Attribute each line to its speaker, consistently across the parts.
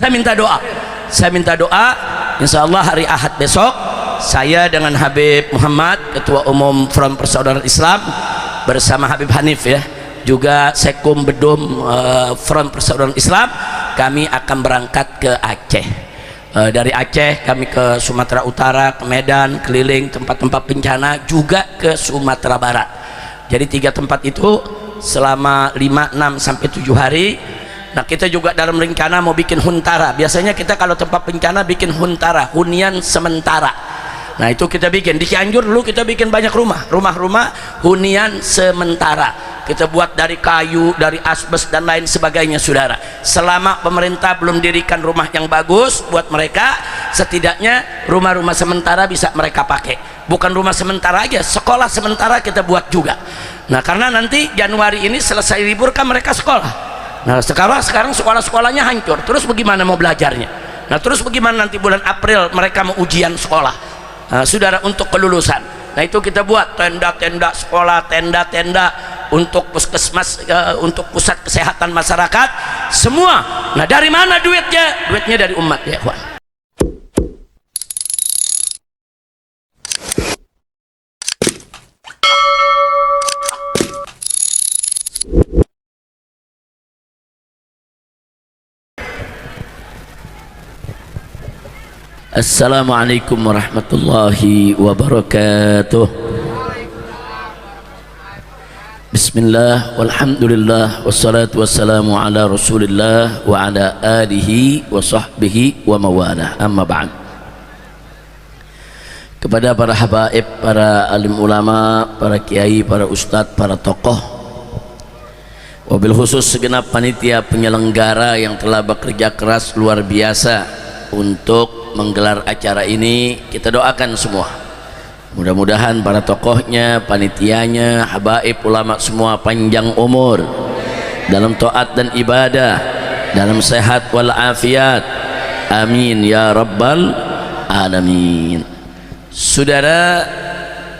Speaker 1: Saya minta doa, insya Allah hari Ahad besok saya dengan Habib Muhammad, Ketua Umum Front Persaudaraan Islam, bersama Habib Hanif ya, juga Sekum Bedum Front Persaudaraan Islam, kami akan berangkat ke Aceh. Dari Aceh kami ke Sumatera Utara, ke Medan, keliling tempat-tempat bencana, juga ke Sumatera Barat. Jadi 3 tempat itu selama 5, 6 sampai 7 hari. Nah, kita juga dalam rencana mau bikin huntara. Biasanya kita kalau tempat bencana bikin huntara, hunian sementara. Nah, itu kita bikin di Cianjur dulu, kita bikin banyak rumah-rumah hunian sementara. Kita buat dari kayu, dari asbes dan lain sebagainya, saudara. Selama pemerintah belum dirikan rumah yang bagus buat mereka, setidaknya rumah-rumah sementara bisa mereka pakai. Bukan rumah sementara aja, sekolah sementara kita buat juga. Nah, karena nanti Januari ini selesai libur kan mereka sekolah. Nah, sekarang sekolah-sekolahnya hancur, terus bagaimana mau belajarnya? Nah, terus bagaimana nanti bulan April mereka mau ujian sekolah, saudara, untuk kelulusan. Nah, itu kita buat tenda-tenda sekolah, tenda-tenda untuk puskesmas, untuk pusat kesehatan masyarakat, semua. Nah, dari mana duitnya? Duitnya dari umat ya, kawan. Assalamualaikum warahmatullahi wabarakatuh. Bismillah, walhamdulillah, wassalatu wassalamu ala rasulillah wa ala alihi wa sahbihi wa mawalah, amma ba'd. Kepada para habaib, para alim ulama, para kiai, para ustadz, para tokoh, wabil khusus segenap panitia penyelenggara yang telah bekerja keras luar biasa untuk menggelar acara ini, kita doakan semua, mudah-mudahan para tokohnya, panitianya, habaib, ulama semua panjang umur dalam taat dan ibadah, dalam sehat wal afiat, amin ya rabbal alamin. Saudara,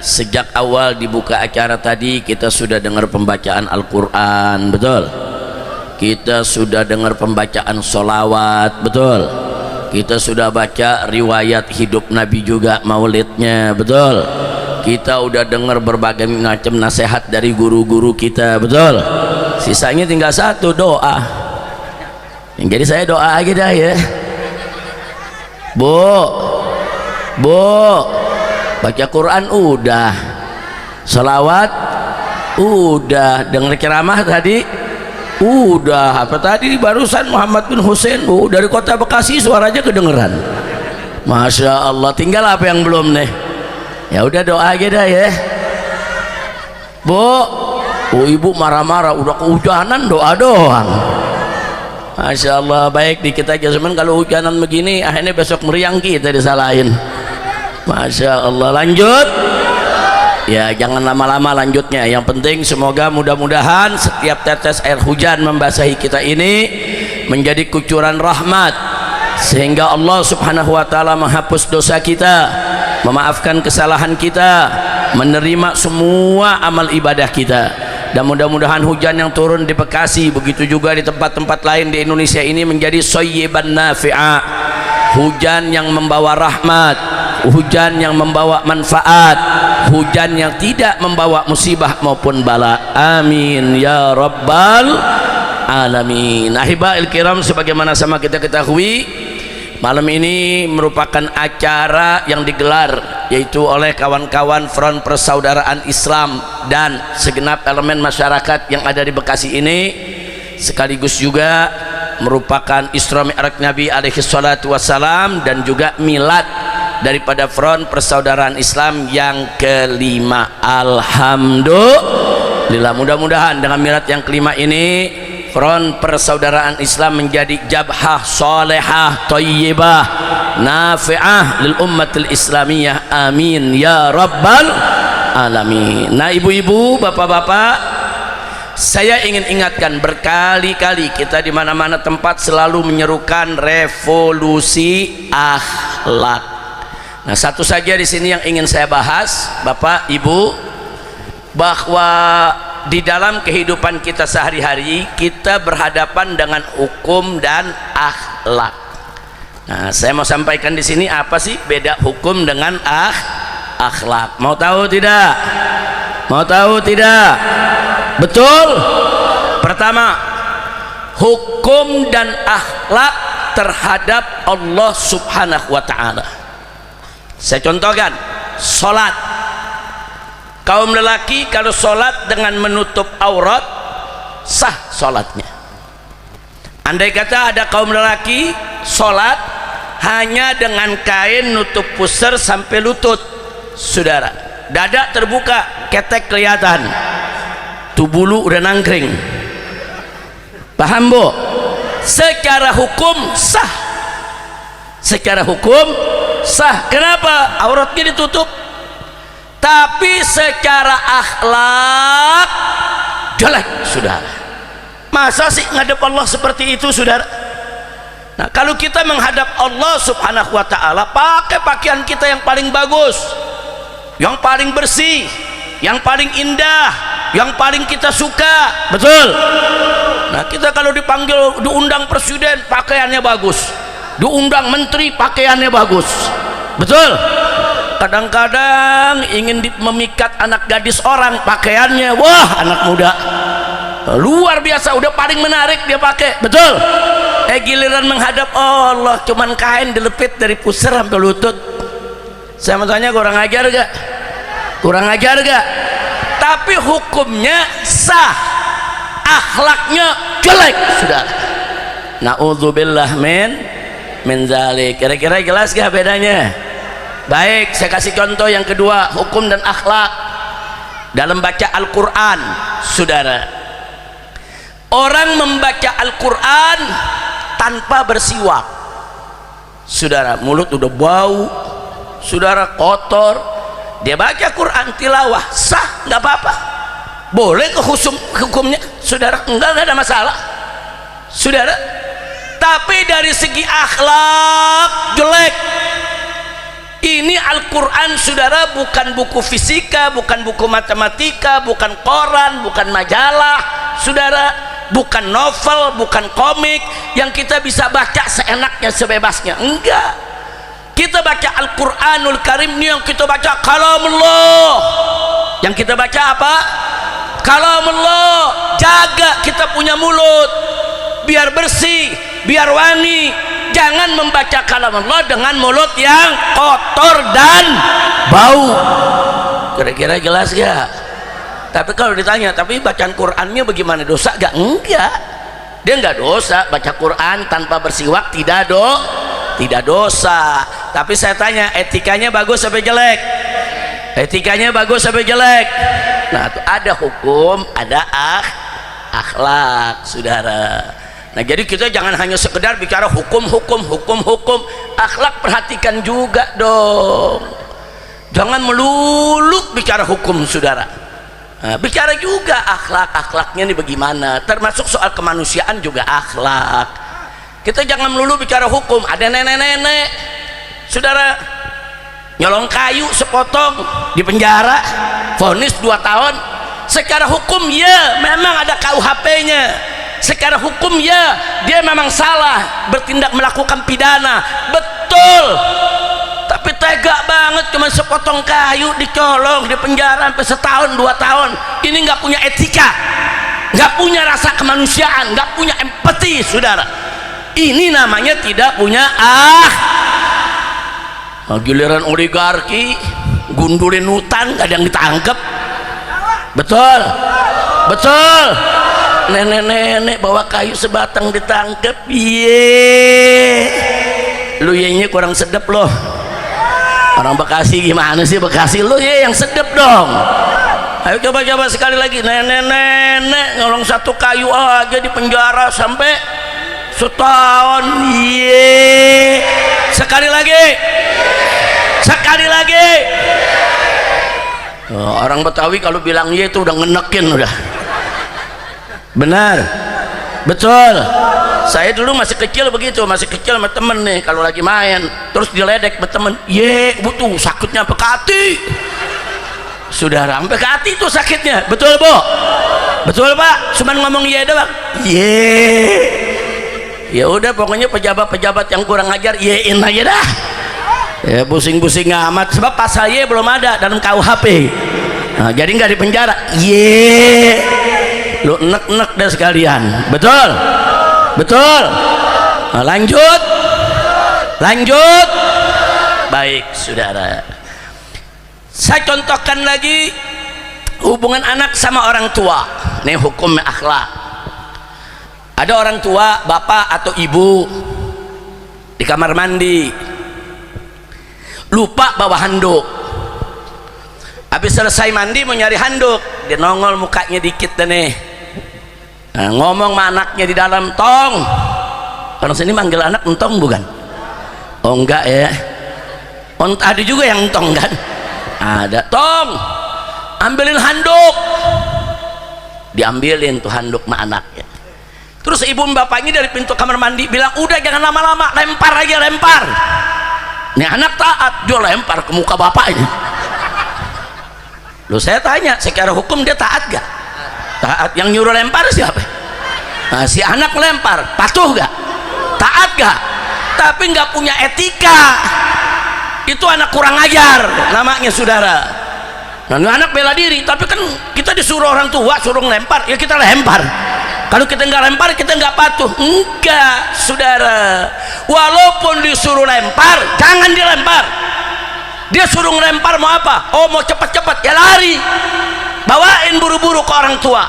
Speaker 1: sejak awal dibuka acara tadi kita sudah dengar pembacaan Al-Quran, betul? Kita sudah dengar pembacaan sholawat, betul? Kita sudah baca riwayat hidup Nabi juga, maulidnya, betul? Kita udah dengar berbagai macam nasihat dari guru-guru kita, betul? Sisanya tinggal satu, doa. Jadi saya doa aja dah ya. Bu, baca Quran udah, salawat udah, dengar ceramah tadi udah, apa tadi barusan Muhammad bin Hussein dari kota Bekasi suaranya kedengeran, masya Allah. Tinggal apa yang belum nih? Ya udah doa aja dah ya. Ibu marah-marah, udah kehujanan doa doang. Masya Allah, baik dikit aja, cuman kalau hujanan begini akhirnya besok meriang kita disalahin. Masya Allah, lanjut ya, jangan lama-lama lanjutnya. Yang penting semoga mudah-mudahan setiap tetes air hujan membasahi kita ini menjadi kucuran rahmat, sehingga Allah subhanahu wa ta'ala menghapus dosa kita, memaafkan kesalahan kita, menerima semua amal ibadah kita. Dan mudah-mudahan hujan yang turun di Bekasi, begitu juga di tempat-tempat lain di Indonesia ini, menjadi shayyiban nafi'a, hujan yang membawa rahmat, hujan yang membawa manfaat, hujan yang tidak membawa musibah maupun bala, amin ya rabbal alamin. Ahibail kiram, sebagaimana sama kita ketahui, malam ini merupakan acara yang digelar yaitu oleh kawan-kawan Front Persaudaraan Islam dan segenap elemen masyarakat yang ada di Bekasi ini, sekaligus juga merupakan Isra Mi'raj Nabi alaihi salatu wassalam dan juga milad daripada Front Persaudaraan Islam yang kelima. Alhamdulillah, mudah-mudahan dengan milad yang kelima ini Front Persaudaraan Islam menjadi jabhah salihah thayyibah nafi'ah lil ummatil islamiyah, amin ya rabbal alamin. Nah, ibu-ibu, bapak-bapak, saya ingin ingatkan berkali-kali, kita di mana-mana tempat selalu menyerukan revolusi akhlak. Nah, satu saja di sini yang ingin saya bahas, Bapak, Ibu, bahwa di dalam kehidupan kita sehari-hari kita berhadapan dengan hukum dan akhlak. Nah, saya mau sampaikan di sini apa sih beda hukum dengan akhlak? Mau tahu tidak? Mau tahu tidak? Betul. Pertama, hukum dan akhlak terhadap Allah Subhanahu wa ta'ala. Saya contohkan, sholat. Kaum lelaki kalau sholat dengan menutup aurat, sah sholatnya. Andai kata ada kaum lelaki sholat hanya dengan kain nutup pusar sampai lutut, saudara, dada terbuka, ketek kelihatan, tuh bulu udah nangkring, paham bu? Secara hukum sah, secara hukum sah. Kenapa? Auratnya ditutup. Tapi secara akhlak jelek, saudara. Masa sih ngadep Allah seperti itu, saudara? Nah, kalau kita menghadap Allah Subhanahu wa ta'ala, pakai pakaian kita yang paling bagus, yang paling bersih, yang paling indah, yang paling kita suka, betul? Nah, kita kalau dipanggil, diundang presiden, pakaiannya bagus, diundang menteri, pakaiannya bagus, betul? Kadang-kadang ingin memikat anak gadis orang, pakaiannya, wah, anak muda luar biasa, udah paling menarik dia pakai, betul? Giliran menghadap Allah cuman kain dilepit dari pusar sampai lutut. Saya mau tanya, kurang ajar gak? Kurang ajar gak? Tapi hukumnya sah, akhlaknya jelek, sudah. Na'udzubillah min zalik. Kira-kira jelas gak bedanya? Baik, saya kasih contoh yang kedua, hukum dan akhlak dalam baca Al-Quran, saudara. Orang membaca Al-Quran tanpa bersiwak, saudara, mulut udah bau, saudara, kotor, dia baca Quran tilawah, sah, nggak apa-apa, boleh ke hukumnya, saudara, enggak ada masalah, saudara. Tapi dari segi akhlak jelek. Ini Al-Quran, saudara, bukan buku fisika, bukan buku matematika, bukan koran, bukan majalah, saudara, bukan novel, bukan komik yang kita bisa baca seenaknya, sebebasnya. Enggak, kita baca Al-Quranul Karim ini, yang kita baca kalamullah, yang kita baca apa? Kalamullah. Jaga kita punya mulut biar bersih, biar wangi. Jangan membaca kalam Allah dengan mulut yang kotor dan bau. Kira-kira jelas gak? Tapi kalau ditanya, tapi bacaan Qurannya bagaimana, dosa gak? Enggak, dia enggak dosa. Baca Quran tanpa bersiwak tidak dosa. Tapi saya tanya, etikanya bagus sampai jelek? Etikanya bagus sampai jelek? Nah, itu ada hukum, ada akhlak, saudara. Nah, jadi kita jangan hanya sekedar bicara hukum, akhlak perhatikan juga dong. Jangan melulu bicara hukum, saudara. Nah, bicara juga akhlaknya ini bagaimana, termasuk soal kemanusiaan juga akhlak. Kita jangan melulu bicara hukum. Ada nenek-nenek, saudara, nyolong kayu sepotong di penjara, vonis 2 tahun. Secara hukum ya memang ada KUHP-nya. Secara hukum ya dia memang salah, bertindak melakukan pidana, betul. Tapi tega banget, cuma sepotong kayu dicolong di penjara sampai 1 tahun 2 tahun. Ini nggak punya etika, nggak punya rasa kemanusiaan, nggak punya empati, saudara. Ini namanya tidak punya giliran oligarki gundulin hutan, gak ada yang ditangkap, betul, betul. Nenek-nenek bawa kayu sebatang ditangkap, lu ini kurang sedep loh. Orang Bekasi gimana sih? Bekasi lu yang sedep dong. Ayo coba sekali lagi, nenek-nenek ngolong 1 kayu aja di penjara sampai 1 tahun. Sekali lagi. Orang Betawi kalau bilang itu udah ngenekin udah. Benar, betul. Saya dulu masih kecil begitu, masih kecil sama temen nih, kalau lagi main terus diledek berteman, butuh sakitnya sampai ke hati, saudara, sampai ke hati itu sakitnya, betul bu? Betul pak? Cuman ngomong doang, Ya udah pokoknya pejabat-pejabat yang kurang ajar yein aja dah. Ya pusing-pusing amat, sebab pasal ye belum ada dalam KUHP. Nah, jadi nggak dipenjara. Ye, lu nek-nek dah sekalian. Betul, betul. Nah, lanjut. Baik, saudara. Saya contohkan lagi hubungan anak sama orang tua. Nih hukum akhlak. Ada orang tua, bapak atau ibu di kamar mandi, lupa bawa handuk. Habis selesai mandi mau nyari handuk, dia nongol mukanya dikit deh nih. Nah, ngomong sama anaknya di dalam, tong. Orang sini manggil anak entong bukan? Oh enggak ya. Ada juga yang entong kan? Ada, tong. Ambilin handuk. Diambilin tuh handuk sama anaknya. Terus ibu bapaknya dari pintu kamar mandi bilang, udah jangan lama-lama, lempar aja, lempar. Nih anak taat, dia lempar ke muka bapaknya. Loh saya tanya, secara hukum dia taat gak? Taat. Yang nyuruh lempar siapa? Nah, si anak lempar, patuh gak? Taat gak? Tapi gak punya etika. Itu anak kurang ajar namanya, saudara. Nah, anak bela diri, tapi kan kita disuruh orang tua suruh lempar, ya kita lempar. Kalau kita nggak lempar, kita nggak patuh. Enggak, saudara. Walaupun disuruh lempar, jangan dilempar. Dia suruh ngelempar mau apa? Oh mau cepat-cepat, ya lari. Bawain buru-buru ke orang tua.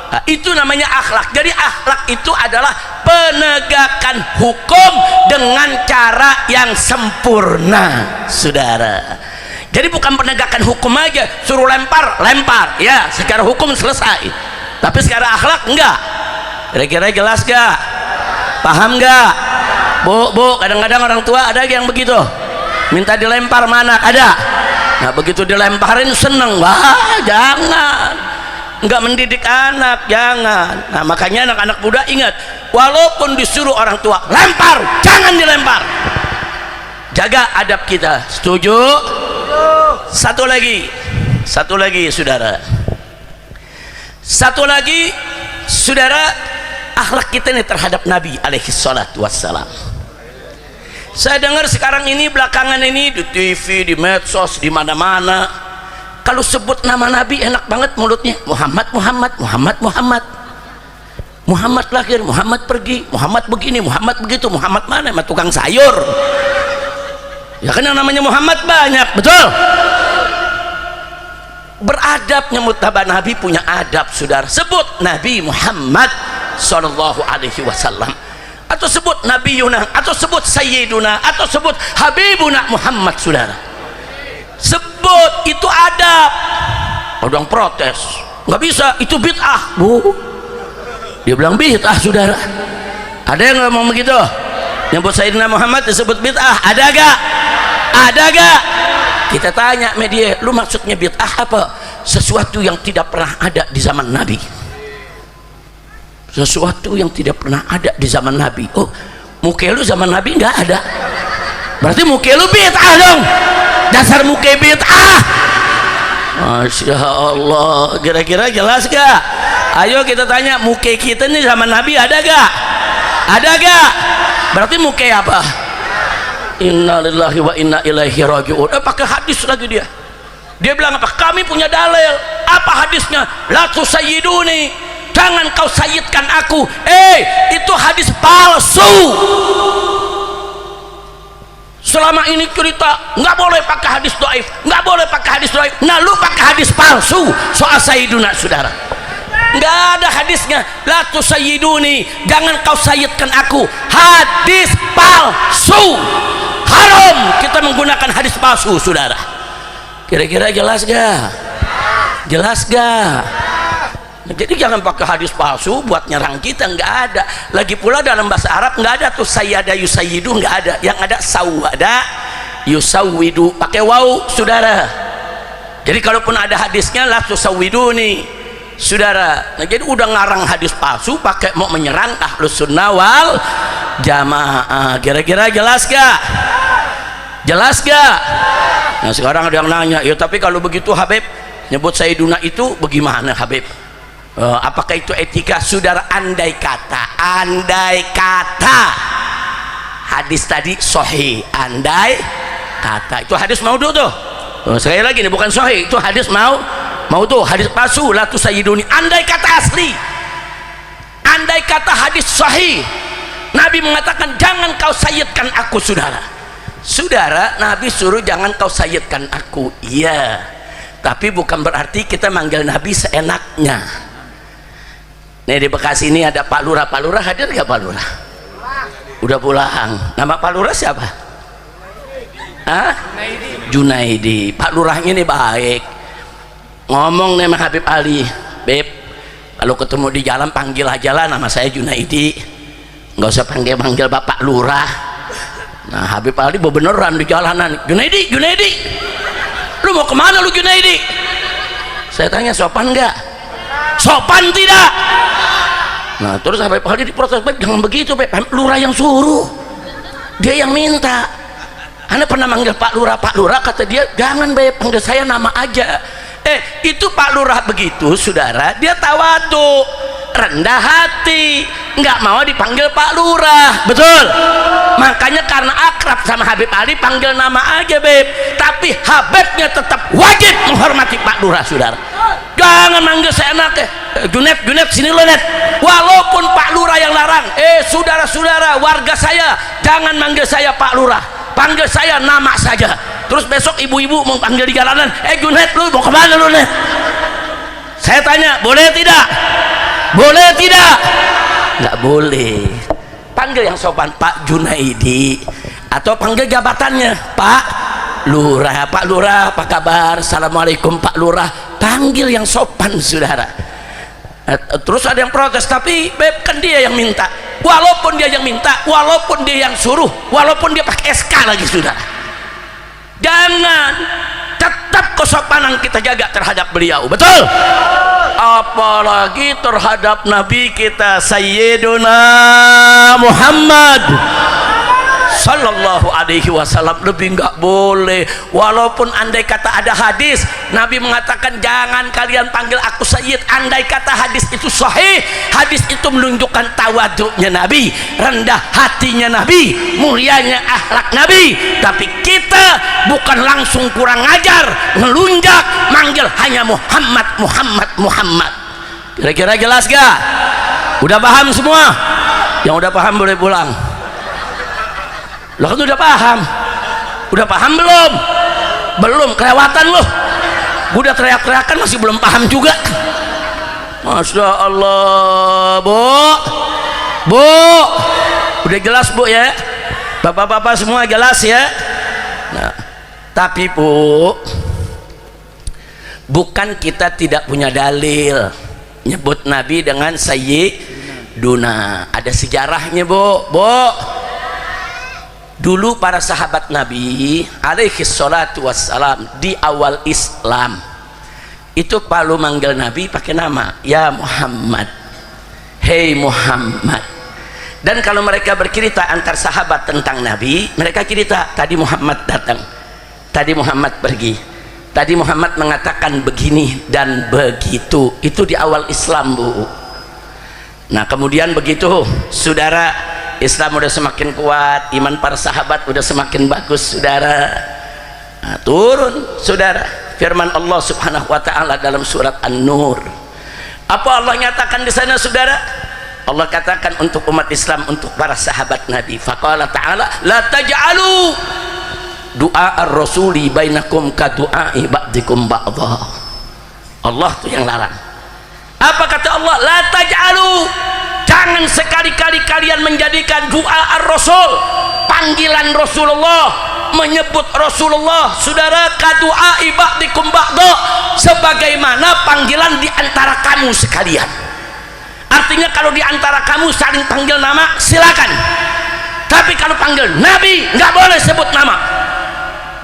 Speaker 1: Nah, itu namanya akhlak. Jadi akhlak itu adalah penegakan hukum dengan cara yang sempurna, saudara. Jadi bukan penegakan hukum aja, suruh lempar, lempar. Ya, secara hukum selesai. Tapi secara akhlak enggak. Kira-kira jelas gak? Paham gak? Bu, kadang-kadang orang tua ada yang begitu, minta dilempar mana ada. Nah begitu dilemparin seneng. Wah jangan, enggak mendidik anak, jangan. Nah makanya anak-anak muda ingat, walaupun disuruh orang tua lempar, jangan dilempar. Jaga adab kita. Setuju? Satu lagi saudara. Satu lagi saudara, akhlak kita ini terhadap Nabi alaihi salatu wassalam. Saya dengar sekarang ini belakangan ini di TV, di medsos, di mana-mana, kalau sebut nama Nabi enak banget mulutnya. Muhammad lahir, Muhammad pergi, Muhammad begini, Muhammad begitu. Muhammad mana? Sama tukang sayur. Ya kan yang namanya Muhammad banyak, betul? Beradab, nyebut nama Nabi punya adab, saudara. Sebut Nabi Muhammad sallallahu alaihi wasallam, atau sebut Nabi Yuna, atau sebut Sayyiduna, atau sebut Habibuna Muhammad, saudara. Sebut, itu adab. Orang protes, nggak bisa, itu bid'ah, bu. Dia bilang bid'ah, saudara. Ada yang ngomong begitu? Nyebut Sayyidina Muhammad disebut bid'ah, ada gak? Ada gak? Kita tanya media, lu maksudnya bid'ah apa? Sesuatu yang tidak pernah ada di zaman Nabi. Sesuatu yang tidak pernah ada di zaman Nabi. Oh, muka lu zaman Nabi nggak ada, berarti muka lu bid'ah dong. Dasar muka bid'ah. Masya Allah. Kira-kira jelas gak? Ayo kita tanya, muka kita nih zaman Nabi ada gak? Ada gak? Berarti muka apa? Inna lillahi wa inna ilaihi raji'un. Pakai hadis lagi dia. Dia bilang apa? Kami punya dalil. Apa hadisnya? La tusayyiduni, jangan kau sayyidkan aku. Itu hadis palsu. Selama ini cerita nggak boleh pakai hadis dhaif, nggak boleh pakai hadis dhaif. Nah lu pakai hadis palsu soal sayyiduna, saudara. Nggak ada hadisnya. La tusayyiduni, jangan kau sayyidkan aku. Hadis palsu. Haram kita menggunakan hadis palsu, saudara. Kira-kira jelas gak? Jelas gak? Jadi jangan pakai hadis palsu buat nyerang kita, nggak ada. Lagi pula dalam bahasa Arab nggak ada tuh sayyada yusayyidu, nggak ada. Yang ada sawada yusawwidu, pakai waw, saudara. Jadi kalaupun ada hadisnya la tusawwiduni, saudara. Nah, jadi udah ngarang hadis palsu pakai mau menyerang ahlus sunnah wal jamaah. Kira-kira jelas gak? Jelas gak? Nah sekarang ada yang nanya, ya tapi kalau begitu Habib nyebut Sayyiduna itu bagaimana Habib? Apakah itu etika? Saudara, andai kata hadis tadi sahih, andai kata itu hadis maudhu tuh. Sekali lagi, ini bukan sahih, itu hadis maudhu, hadis palsu. La tusayyiduni, andai kata asli, andai kata hadis sahih, Nabi mengatakan jangan kau sayyidkan aku. Saudara, Nabi suruh jangan kau sayyidkan aku, iya, tapi bukan berarti kita manggil Nabi seenaknya. Nih di Bekasi ini ada Pak Lurah. Pak Lurah hadir gak Pak Lurah? Udah pulang. Nama Pak Lurah siapa? Junaidi. Pak Lurahnya ini baik, ngomong nih sama Habib Ali, Beb, kalau ketemu di jalan panggil aja lah nama saya Junaidi, nggak usah panggil Bapak Lurah. Nah Habib Ali beneran di jalanan, Junaidi, lu mau kemana lu Junaidi? Saya tanya, sopan nggak? Sopan tidak? Nah terus Habib Ali diprotes, Beb jangan begitu Beb, Lurah yang suruh, dia yang minta. Anda pernah manggil Pak Lurah, kata dia jangan Beb, panggil saya nama aja. Itu Pak Lurah begitu, saudara, dia tawadu, rendah hati, nggak mau dipanggil Pak Lurah, betul? Makanya karena akrab sama Habib Ali, panggil nama aja Beb, tapi Habibnya tetap wajib menghormati Pak Lurah, saudara. Jangan manggil seenaknya. Junet sini lo Net, walaupun Pak Lurah yang larang. Saudara-saudara, warga saya jangan manggil saya Pak Lurah, panggil saya nama saja. Terus besok ibu-ibu mau panggil di jalanan, Junet lu mau kemana lu Net? Saya tanya, boleh tidak? Boleh tidak? Nggak boleh. Panggil yang sopan, Pak Junaidi, atau panggil jabatannya Pak Lurah. Pak Lurah apa kabar? Assalamualaikum Pak Lurah. Panggil yang sopan, saudara. Terus ada yang protes, tapi Beb kan dia yang minta. Walaupun dia yang minta, walaupun dia yang suruh, walaupun dia pakai SK lagi, saudara, jangan, tetap kesopanan kita jaga terhadap beliau, betul? Apalagi terhadap Nabi kita Sayyiduna Muhammad Sallallahu Alaihi Wasallam, lebih nggak boleh. Walaupun andai kata ada hadis Nabi mengatakan jangan kalian panggil aku Sayyid, andai kata hadis itu sahih, hadis itu menunjukkan tawaduknya Nabi, rendah hatinya Nabi, mulianya akhlak Nabi, tapi kita bukan langsung kurang ajar, ngelunjak, manggil hanya Muhammad. Kira-kira jelas gak? Udah paham semua? Yang udah paham boleh pulang. Lo kan udah paham belum? Belum, kelewatan lo. Gue udah teriak-teriakan masih belum paham juga. Masya Allah, Bu, udah jelas Bu ya? Bapak-bapak semua jelas ya? Nah, tapi Bu, bukan kita tidak punya dalil nyebut Nabi dengan Sayyiduna. Ada sejarahnya Bu. Dulu para sahabat Nabi alaihi salatu wassalam di awal Islam itu kalau manggil Nabi pakai nama, ya Muhammad, hei Muhammad. Dan kalau mereka bercerita antar sahabat tentang Nabi, mereka cerita, tadi Muhammad datang, tadi Muhammad pergi, tadi Muhammad mengatakan begini dan begitu. Itu di awal Islam, Bu. Nah kemudian begitu, saudara, Islam udah semakin kuat, iman para sahabat udah semakin bagus, saudara. Nah, turun, saudara, firman Allah Subhanahu wa taala dalam surat An-Nur. Apa Allah nyatakan di sana, saudara? Allah katakan untuk umat Islam, untuk para sahabat Nabi. Faqala ta'ala, la taj'alu du'a ar-rasuli bainakum ka du'ai ba'dikum ba'dha. Allah tuh yang larang. Apa kata Allah? La taj'alu, jangan sekali-kali kalian menjadikan doa ar-rasul, panggilan Rasulullah, menyebut Rasulullah, saudara, kadu'a ibadikum ba'da, sebagaimana panggilan di antara kamu sekalian. Artinya kalau di antara kamu saling panggil nama silakan, tapi kalau panggil Nabi nggak boleh sebut nama.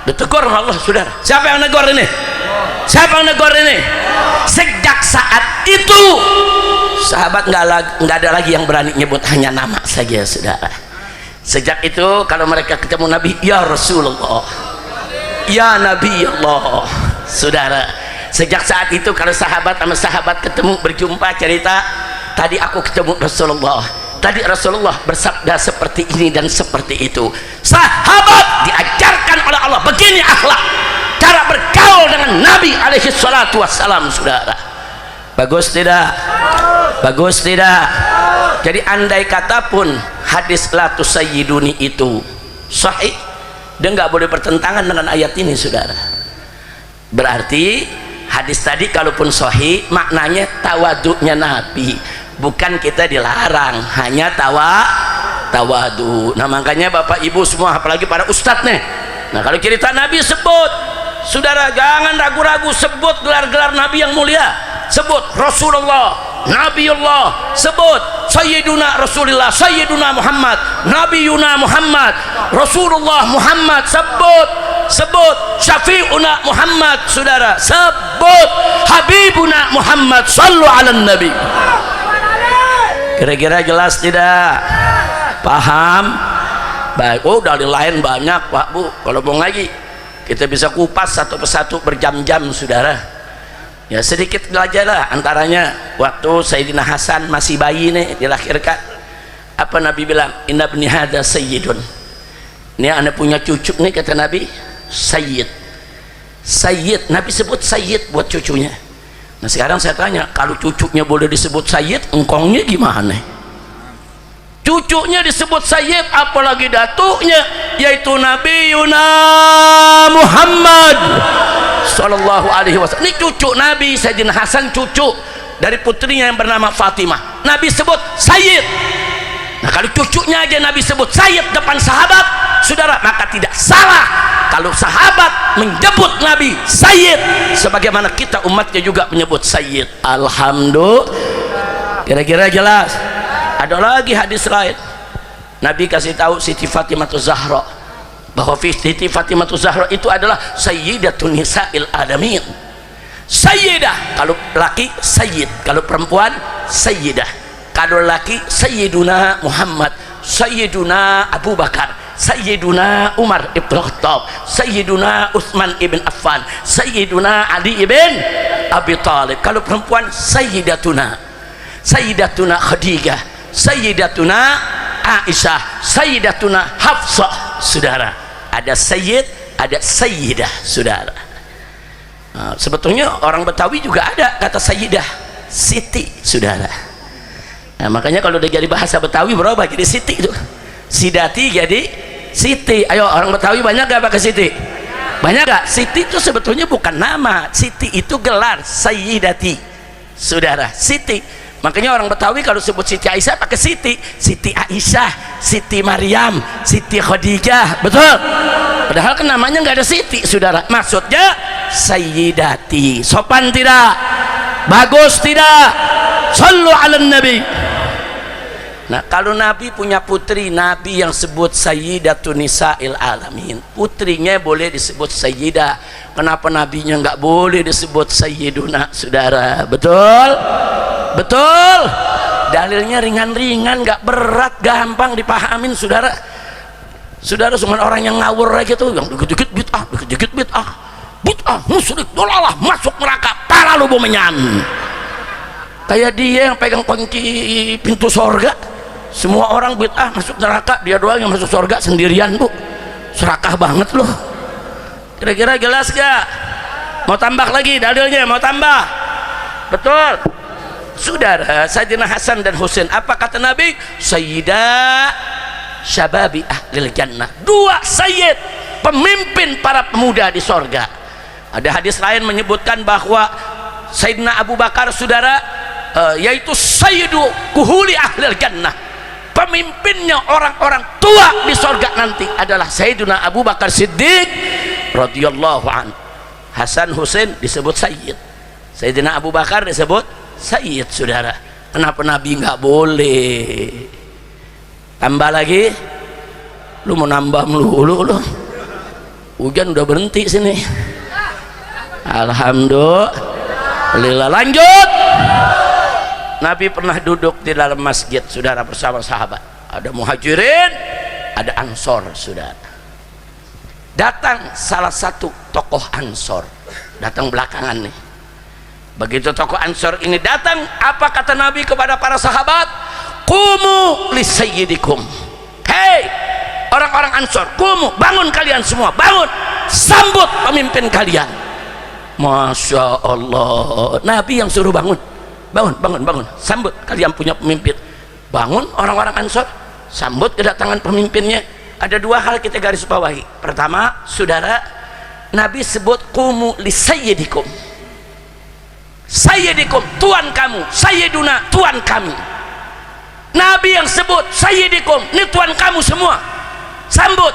Speaker 1: Ditegur Allah, saudara. Siapa yang negor ini? Siapa yang negor ini? Sejak saat itu sahabat nggak ada lagi yang berani nyebut, hanya nama saja, saudara. Sejak itu kalau mereka ketemu Nabi, ya Rasulullah, ya Nabi Allah, saudara. Sejak saat itu kalau sahabat sama sahabat ketemu berjumpa cerita, tadi aku ketemu Rasulullah, tadi Rasulullah bersabda seperti ini dan seperti itu. Sahabat diajarkan oleh Allah begini akhlak, cara bergaul dengan Nabi alaihi salatu wassalam. Saudara, bagus tidak? Bagus tidak? Jadi andai kata pun hadis la tusayyiduni itu sahih, dia nggak boleh bertentangan dengan ayat ini, saudara. Berarti hadis tadi kalaupun sahih, maknanya tawaduknya Nabi, bukan kita dilarang, hanya tawadu. Nah makanya bapak ibu semua, apalagi para ustadz nih, nah kalau cerita Nabi sebut, saudara jangan ragu-ragu, sebut gelar-gelar Nabi yang mulia, sebut Rasulullah, Nabiullah, sebut Sayyiduna Rasulullah, Sayyiduna Muhammad, Nabiyuna Muhammad, Rasulullah Muhammad, sebut Syafi'una Muhammad, saudara, sebut Habibuna Muhammad, sallu ala nabi. Kira-kira jelas tidak? Paham? Baik. Oh dalil lain banyak Pak Bu, kalau mau lagi kita bisa kupas satu persatu berjam-jam, saudara. Ya sedikit aja lah, antaranya waktu Sayyidina Hasan masih bayi nih dilahirkan, apa Nabi bilang? Inna bni hadza sayyidun, ini anak punya cucu nih, kata Nabi, sayyid. Sayyid, Nabi sebut sayyid buat cucunya. Nah sekarang saya tanya, kalau cucunya boleh disebut sayyid, engkongnya gimana? Cucunya disebut sayyid, apalagi datuknya, yaitu Nabi Yuna Muhammad sallallahu alaihi wasallam. Ini cucu Nabi, Sayyidina Hasan cucu dari putrinya yang bernama Fatimah, Nabi sebut sayyid. Nah kalau cucunya aja Nabi sebut sayyid depan sahabat, saudara, maka tidak salah kalau sahabat menyebut Nabi sayyid, sebagaimana kita umatnya juga menyebut sayyid. Alhamdulillah. Kira-kira jelas? Ada lagi hadis lain, Nabi kasih tahu Siti Fatimah Zahra bahwa Siti Fatimah Zahra itu adalah sayyidatun nisa'il alamin. Sayyidah kalau laki, sayyid kalau perempuan, sayyidah. Kalau laki, sayyiduna Muhammad, sayyiduna Abu Bakar, sayyiduna Umar ibn Khattab, sayyiduna Utsman ibn Affan, sayyiduna Ali ibn Abi Thalib. Kalau perempuan, sayyidatuna Khadijah, sayyidatuna Aisyah, sayyidatuna Hafsah. Saudara, ada sayyid, ada sayyidah, saudara. Nah, sebetulnya orang Betawi juga ada kata sayyidah, siti, saudara. Nah, makanya kalau udah jadi bahasa Betawi berubah jadi siti itu. Sidati jadi siti. Ayo orang Betawi banyak gak pakai siti? Banyak gak? Siti itu sebetulnya bukan nama, siti itu gelar, sayyidati, saudara, siti. Makanya orang Betawi kalau sebut Siti Aisyah pakai Siti, Siti Aisyah, Siti Maryam, Siti Khadijah, betul? Padahal kan namanya nggak ada Siti, saudara. Maksudnya Sayyidati. Sopan tidak? Bagus tidak? Sallu ala nabi. Nah kalau Nabi punya putri, Nabi yang sebut Sayyidatun Nisa'il Alamin, putrinya boleh disebut Sayyidah. Kenapa Nabinya nggak boleh disebut Sayyiduna, saudara? Betul? Betul? Dalilnya ringan-ringan, nggak berat, gampang dipahamin, saudara. Saudara cuma orang yang ngawur aja tuh, yang dikit-dikit bid'ah, dikit-dikit bid'ah, musyrik, dolalah, masuk neraka, pala lu menyan. Kayak dia yang pegang kunci pintu sorga, semua orang bid'ah masuk neraka, dia doang yang masuk surga sendirian, Bu. Serakah banget loh. Kira-kira jelas gak? Mau tambah lagi dalilnya? Mau tambah? Betul? Saudara, Sayyidina Hasan dan Husain, apa kata Nabi? Sayyidah syababi ahlil jannah. Dua sayyid, pemimpin para pemuda di sorga. Ada hadis lain menyebutkan bahwa Sayyidina Abu Bakar, saudara, yaitu sayyidu kuhuli ahlil jannah, pemimpinnya orang-orang tua di sorga nanti adalah Sayyidina Abu Bakar Siddiq radhiyallahu an. Hasan Husain disebut sayyid, Sayyidina Abu Bakar disebut sayyid, saudara. Kenapa Nabi nggak boleh? Tambah lagi? Lu mau nambah melulu lu? Hujan udah berhenti sini. Alhamdulillah. Lanjut. Nabi pernah duduk di dalam masjid, saudara, bersama sahabat. Ada muhajirin, ada ansor, saudara. Datang salah satu tokoh ansor, datang belakangan nih. Begitu tokoh Ansor ini datang, apa kata Nabi kepada para sahabat? Qumu li sayyidikum. Hei orang-orang Ansor, qumu, bangun kalian semua, bangun, sambut pemimpin kalian. Masya Allah, Nabi yang suruh bangun, bangun, sambut kalian punya pemimpin. Bangun orang-orang Ansor, sambut kedatangan pemimpinnya. Ada dua hal kita garis bawahi. Pertama, saudara, Nabi sebut qumu li sayyidikum. Sayyidikum, tuan kamu, sayyiduna, tuan kami. Nabi yang sebut sayyidikum, ini tuan kamu semua, sambut.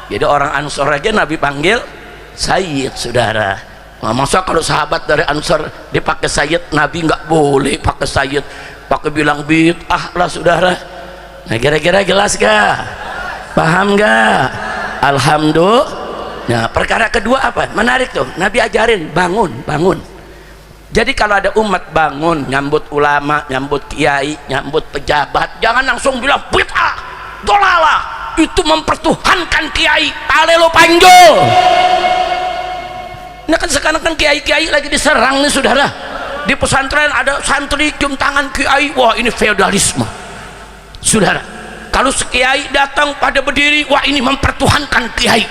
Speaker 1: Jadi orang Ansor aja Nabi panggil sayyid, saudara. Nah, masa kalau sahabat dari Ansor dipakai sayyid, Nabi nggak boleh pakai sayyid, pakai bilang bid'ah lah, saudara. Nah, kira-kira jelas gak? Paham gak? Alhamdulillah. Nah, perkara kedua apa? Menarik tuh, Nabi ajarin bangun. Jadi kalau ada umat bangun, nyambut ulama, nyambut kiai, nyambut pejabat, jangan langsung bilang bid'ah, dolalah, itu mempertuhankan kiai, alelo panjol. Ini kan sekarang kan kiai-kiai lagi diserang nih, saudara. Di pesantren ada santri cium tangan kiai, wah ini feodalisme, saudara. Kalau kiai datang pada berdiri, wah ini mempertuhankan kiai,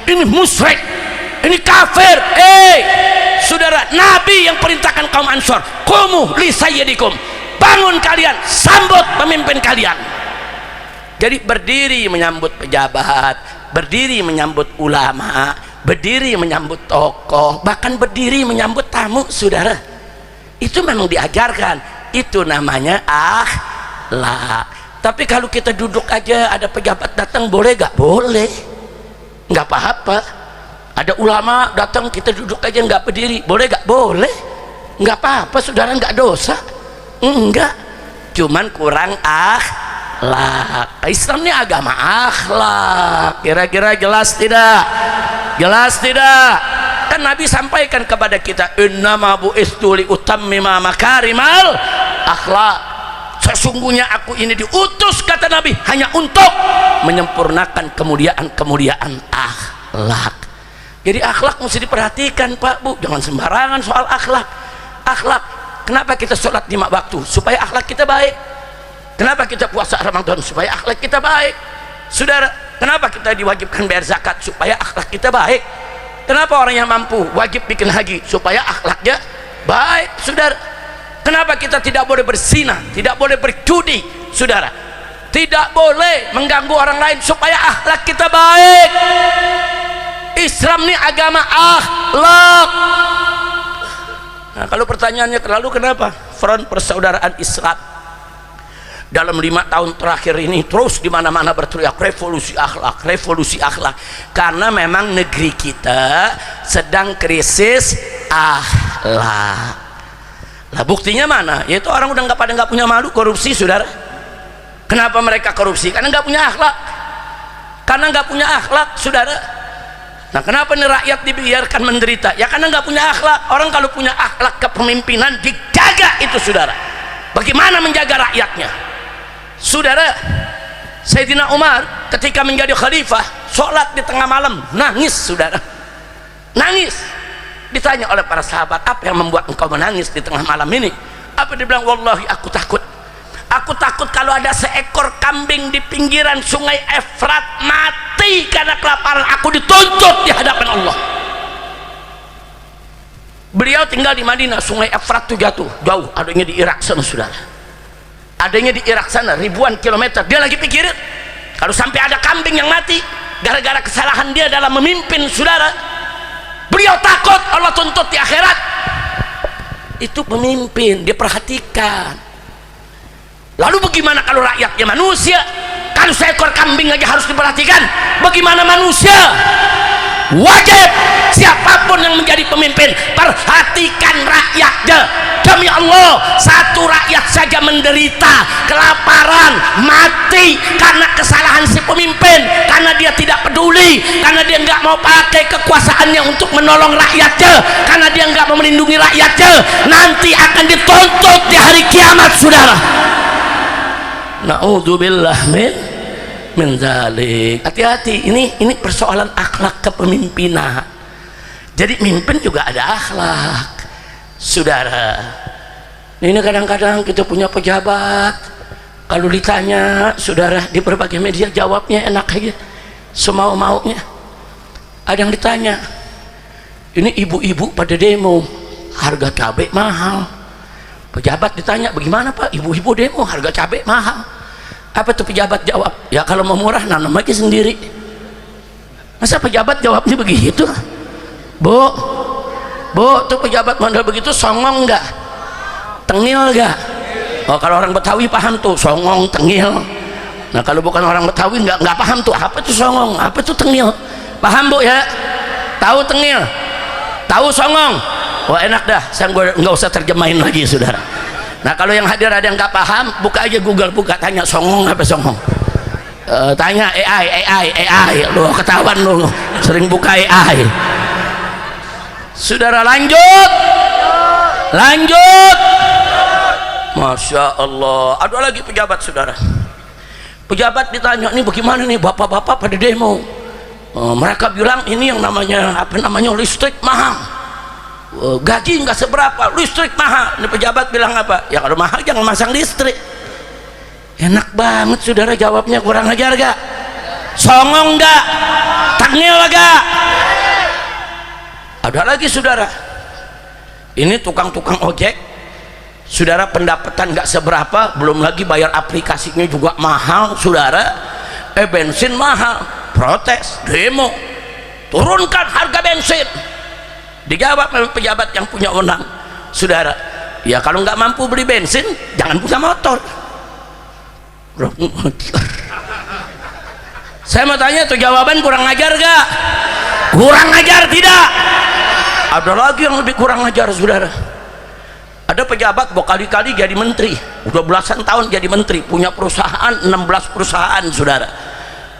Speaker 1: ini musyrik, ini kafir. Saudara, Nabi yang perintahkan kaum Ansor, qumu li sayyidikum, bangun kalian, sambut pemimpin kalian. Jadi berdiri menyambut pejabat, berdiri menyambut ulama, berdiri menyambut tokoh, bahkan berdiri menyambut tamu, saudara. Itu memang diajarkan, itu namanya akhlak. Tapi kalau kita duduk aja, ada pejabat datang, boleh gak? Boleh, nggak apa-apa. Ada ulama datang, kita duduk aja nggak berdiri, boleh gak? Boleh, nggak apa-apa, saudara, nggak dosa. Enggak, cuman kurang akhlak. Islam ini agama akhlak. Kira-kira jelas tidak? Jelas tidak? Kan Nabi sampaikan kepada kita, innama bu'istu li utammima makarimal akhlak. Sesungguhnya aku ini diutus, kata Nabi, hanya untuk menyempurnakan kemuliaan akhlak. Jadi akhlak mesti diperhatikan, Pak, Bu, jangan sembarangan soal akhlak. Akhlak, kenapa kita sholat 5 waktu? Supaya akhlak kita baik. Kenapa kita puasa Ramadan? Supaya akhlak kita baik. Saudara, kenapa kita diwajibkan bayar zakat? Supaya akhlak kita baik. Kenapa orang yang mampu wajib bikin haji? Supaya akhlaknya baik, saudara. Kenapa kita tidak boleh berzina, tidak boleh berjudi, saudara? Tidak boleh mengganggu orang lain, supaya akhlak kita baik. Islam ini agama akhlak. Nah, kalau pertanyaannya terlalu, kenapa Front Persaudaraan Islam dalam 5 tahun terakhir ini terus di mana-mana berteriak revolusi akhlak, revolusi akhlak? Karena memang negeri kita sedang krisis akhlak. Lah buktinya mana? Yaitu orang udah nggak punya malu, korupsi, saudara. Kenapa mereka korupsi? Karena nggak punya akhlak. Karena nggak punya akhlak, saudara. Nah, kenapa nih rakyat dibiarkan menderita? Ya karena nggak punya akhlak. Orang kalau punya akhlak kepemimpinan dijaga itu, saudara. Bagaimana menjaga rakyatnya? Saudara, Sayyidina Umar ketika menjadi khalifah, sholat di tengah malam, nangis, saudara. Nangis. Ditanya oleh para sahabat, apa yang membuat engkau menangis di tengah malam ini? Apa dia bilang? Wallahi, aku takut. Aku takut kalau ada seekor kambing di pinggiran sungai Efrat mati karena kelaparan, aku dituntut di hadapan Allah. Beliau tinggal di Madinah, sungai Efrat itu jauh, adanya di Irak sana, saudara. Adanya di Irak sana, ribuan kilometer. Dia lagi pikirin, kalau sampai ada kambing yang mati gara-gara kesalahan dia dalam memimpin, saudara, beliau takut Allah tuntut di akhirat. Itu pemimpin, dia perhatikan. Lalu bagaimana kalau rakyatnya manusia? Kalau seekor kambing aja harus diperhatikan, bagaimana manusia? Wajib siapapun yang menjadi pemimpin, perhatikan rakyatnya. Demi Allah, satu rakyat saja menderita kelaparan, mati karena kesalahan si pemimpin, karena dia tidak peduli, karena dia nggak mau pakai kekuasaannya untuk menolong rakyatnya, karena dia nggak mau melindungi rakyatnya, nanti akan dituntut di hari kiamat, saudara. Na'udzubillah min dzalik. Hati-hati, ini persoalan akhlak kepemimpinan. Jadi mimpin juga ada akhlak. Saudara, ini kadang-kadang kita punya pejabat, kalau ditanya saudara di berbagai media jawabnya enak aja, semau-maunya. Ada yang ditanya, ini ibu-ibu pada demo harga cabai mahal. Pejabat ditanya, bagaimana Pak, ibu-ibu demo harga cabai mahal? Apa tuh pejabat jawab? Ya kalau mau murah nanam aja sendiri. Masa pejabat jawabnya begitu? Bu, tuh pejabat mandal begitu songong nggak? Tengil nggak? Oh, kalau orang Betawi paham tuh songong, tengil. Nah kalau bukan orang Betawi nggak paham tuh apa tuh songong, apa tuh tengil. Paham Bu ya? Tahu tengil, tahu songong. Wah enak dah, saya nggak usah terjemahin lagi saudara. Nah kalau yang hadir ada yang nggak paham, buka aja Google, buka, tanya songong apa songong. Tanya AI, lu ketahuan lu sering buka AI. Saudara lanjut. Masya Allah, ada lagi pejabat saudara. Pejabat ditanya, nih bagaimana nih bapak-bapak pada demo? Mereka bilang ini yang namanya listrik mahal. Gaji nggak seberapa, listrik mahal. Ini pejabat bilang apa? Ya kalau mahal jangan masang listrik. Enak banget saudara jawabnya, kurang ajar gak? Songong gak? Tengil gak? Ada lagi saudara, ini tukang-tukang ojek saudara, pendapatan gak seberapa, belum lagi bayar aplikasinya juga mahal saudara. Bensin mahal, protes, demo, turunkan harga bensin. Dijawab oleh pejabat yang punya wewenang, saudara, ya kalau nggak mampu beli bensin jangan punya motor. Saya mau tanya tuh, jawaban kurang ajar gak? Kurang ajar tidak? Ada lagi yang lebih kurang ajar saudara. Ada pejabat berkali-kali jadi menteri, udah belasan tahun jadi menteri, punya perusahaan 16 perusahaan saudara.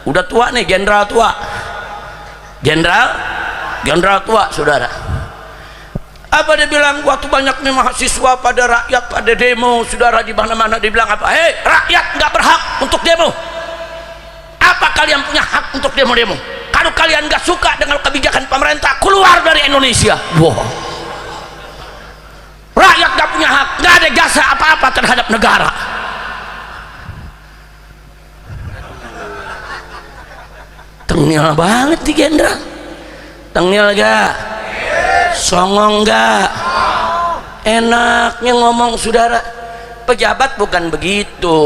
Speaker 1: Udah tua nih, jenderal tua saudara. Apa dia bilang? Waktu banyak nih mahasiswa pada rakyat pada demo saudara, di mana-mana dibilang apa? Hei rakyat nggak berhak untuk demo. Apa kalian punya hak untuk demo-demo? Kalau kalian nggak suka dengan kebijakan pemerintah, keluar dari Indonesia. Wow. Rakyat nggak punya hak, nggak ada jasa apa-apa terhadap negara. Tengil banget di jenderal. Tengil gak? Songong gak? Enaknya ngomong saudara. Pejabat bukan begitu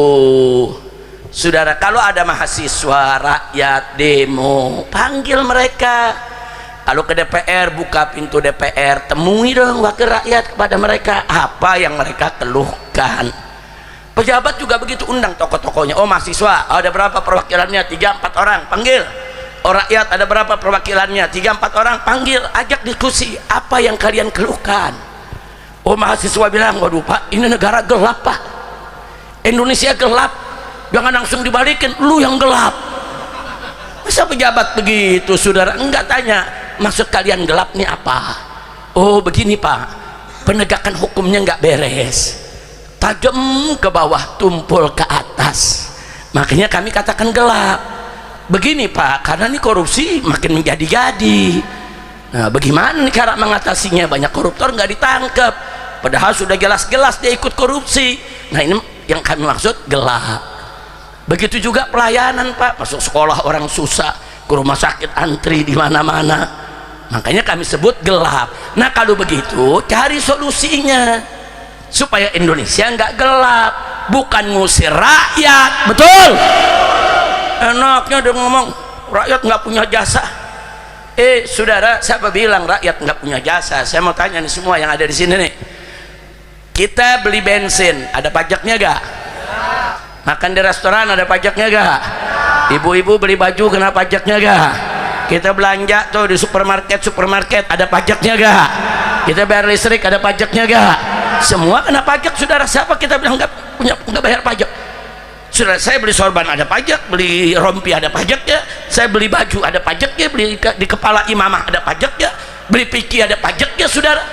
Speaker 1: saudara. Kalau ada mahasiswa rakyat demo, panggil mereka. Kalau ke DPR, buka pintu DPR, temui dong wakil rakyat kepada mereka apa yang mereka keluhkan. Pejabat juga begitu, undang tokoh-tokohnya. Oh mahasiswa ada berapa perwakilannya? 3-4 orang, panggil. Oh rakyat ada berapa perwakilannya? 3-4 orang, panggil, ajak diskusi apa yang kalian keluhkan. Oh mahasiswa bilang, waduh Pak, ini negara gelap Pak, Indonesia gelap, jangan langsung dibalikin, lu yang gelap. Masa pejabat begitu saudara? Enggak, tanya maksud kalian gelap nih apa? Oh begini Pak, penegakan hukumnya nggak beres, tajam ke bawah, tumpul ke atas, makanya kami katakan gelap. Begini Pak, karena ini korupsi makin menjadi-jadi. Nah bagaimana nih cara mengatasinya? Banyak koruptor nggak ditangkap, padahal sudah jelas-jelas dia ikut korupsi. Nah ini yang kami maksud gelap. Begitu juga pelayanan Pak, masuk sekolah orang susah, ke rumah sakit antri di mana-mana, makanya kami sebut gelap. Nah kalau begitu cari solusinya supaya Indonesia nggak gelap, bukan ngusir rakyat. Betul? Enaknya dia ngomong rakyat nggak punya jasa. Saudara, siapa bilang rakyat nggak punya jasa? Saya mau tanya nih semua yang ada di sini nih, kita beli bensin ada pajaknya gak? Makan di restoran ada pajaknya gak? Ibu-ibu beli baju kena pajaknya gak? Kita belanja tuh di supermarket ada pajaknya gak? Kita bayar listrik ada pajaknya gak? Semua kena pajak saudara. Siapa kita bilang nggak bayar pajak? Saudara, saya beli sorban ada pajak, beli rompi ada pajaknya, saya beli baju ada pajaknya, beli di kepala imamah ada pajaknya, beli piki ada pajaknya saudara.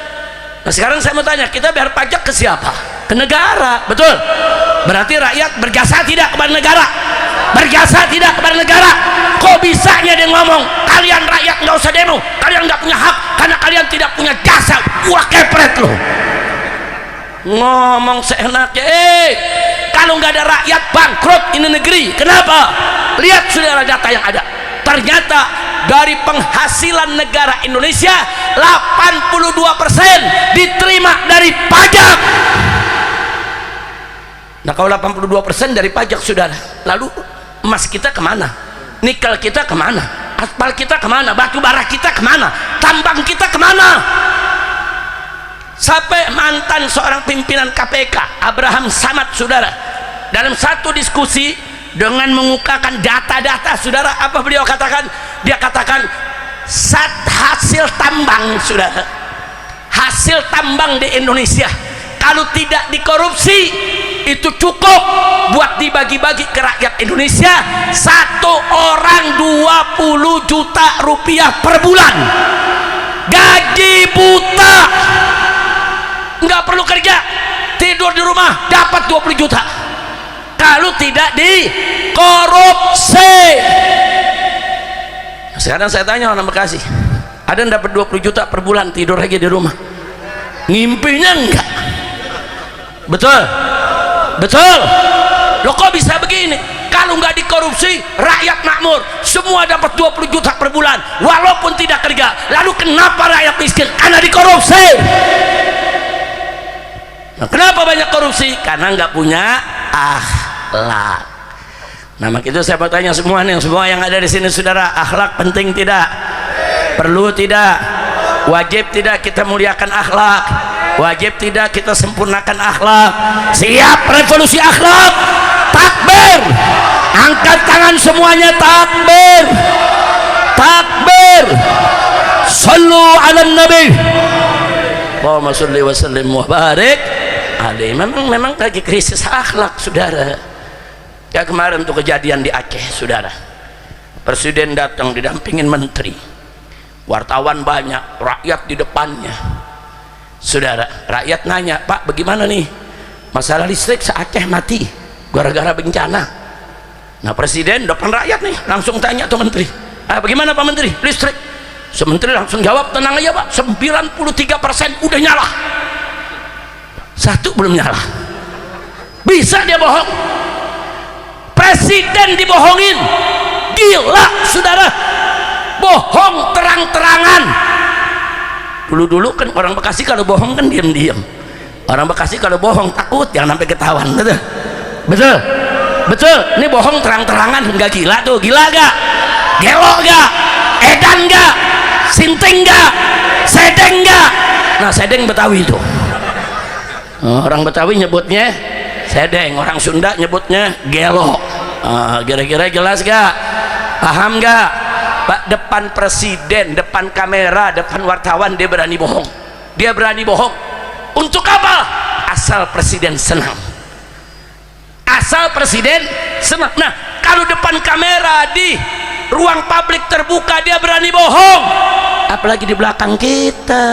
Speaker 1: Nah sekarang saya mau tanya, kita bayar pajak ke siapa? Ke negara. Betul? Berarti rakyat berjasa tidak kepada negara? Berjasa tidak kepada negara. Kok bisanya dia ngomong kalian rakyat nggak usah demo, kalian nggak punya hak karena kalian tidak punya jasa? Wah kepret loh. ngomong seenaknya. Kalau nggak ada rakyat bangkrut ini negeri. Kenapa? Lihat saudara data yang ada. Ternyata dari penghasilan negara Indonesia 82% diterima dari pajak. Nah kalau 82% dari pajak saudara, lalu emas kita kemana? Nikel kita kemana? Aspal kita kemana? Batu bara kita kemana? Tambang kita kemana? Sampai mantan seorang pimpinan KPK Abraham Samad saudara, dalam satu diskusi dengan mengukakan data-data saudara, apa beliau katakan? Dia katakan hasil tambang saudara, hasil tambang di Indonesia kalau tidak dikorupsi itu cukup buat dibagi-bagi ke rakyat Indonesia. Satu orang 20 juta rupiah per bulan, gaji buta, nggak perlu kerja, tidur di rumah dapat 20 juta kalau tidak dikorupsi. Sekarang saya tanya orang Bekasi, ada yang dapat 20 juta per bulan tidur aja di rumah? Ngimpinya enggak? Betul? Betul? Loh kok bisa begini? Kalau nggak dikorupsi rakyat makmur, semua dapat 20 juta per bulan walaupun tidak kerja. Lalu kenapa rakyat miskin? Karena dikorupsi. Nah, kenapa banyak korupsi? Karena nggak punya akhlak. Nah makanya saya mau tanya semua nih, semua yang ada di sini saudara, akhlak penting tidak? Perlu tidak? Wajib tidak kita muliakan akhlak? Wajib tidak kita sempurnakan akhlak? Siap revolusi akhlak? Takbir! Angkat tangan semuanya, takbir! Takbir! Sallu ala nabi. Allahumma sholli wa sallim wa barik alaihi. Memang lagi krisis akhlak saudara. Ya kemarin tuh kejadian di Aceh saudara, presiden datang didampingin menteri, wartawan banyak, rakyat di depannya saudara. Rakyat nanya, Pak bagaimana nih masalah listrik se-Aceh mati gara-gara bencana. Nah presiden depan rakyat nih langsung tanya tuh menteri, bagaimana Pak Menteri listrik? Sementri langsung jawab, tenang aja Pak, 93% udah nyala, satu belum nyala. Bisa dia bohong? Presiden dibohongin, gila saudara, bohong terang-terangan. Dulu kan orang Bekasi kalau bohong kan diam-diam, orang Bekasi kalau bohong takut jangan sampai ketahuan. Betul? Betul? Betul? Ini bohong terang-terangan, nggak gila tuh? Gila gak? Gelok gak? Edan gak? Sinting gak? Sedeng gak? Nah sedeng Betawi itu, orang Betawi nyebutnya sedeng, orang Sunda nyebutnya gelok. Kira-kira jelas gak? Paham gak? Pak, depan presiden, depan kamera, depan wartawan dia berani bohong. Dia berani bohong untuk apa? Asal presiden senang, asal presiden senang. Nah kalau depan kamera di ruang publik terbuka dia berani bohong, apalagi di belakang kita.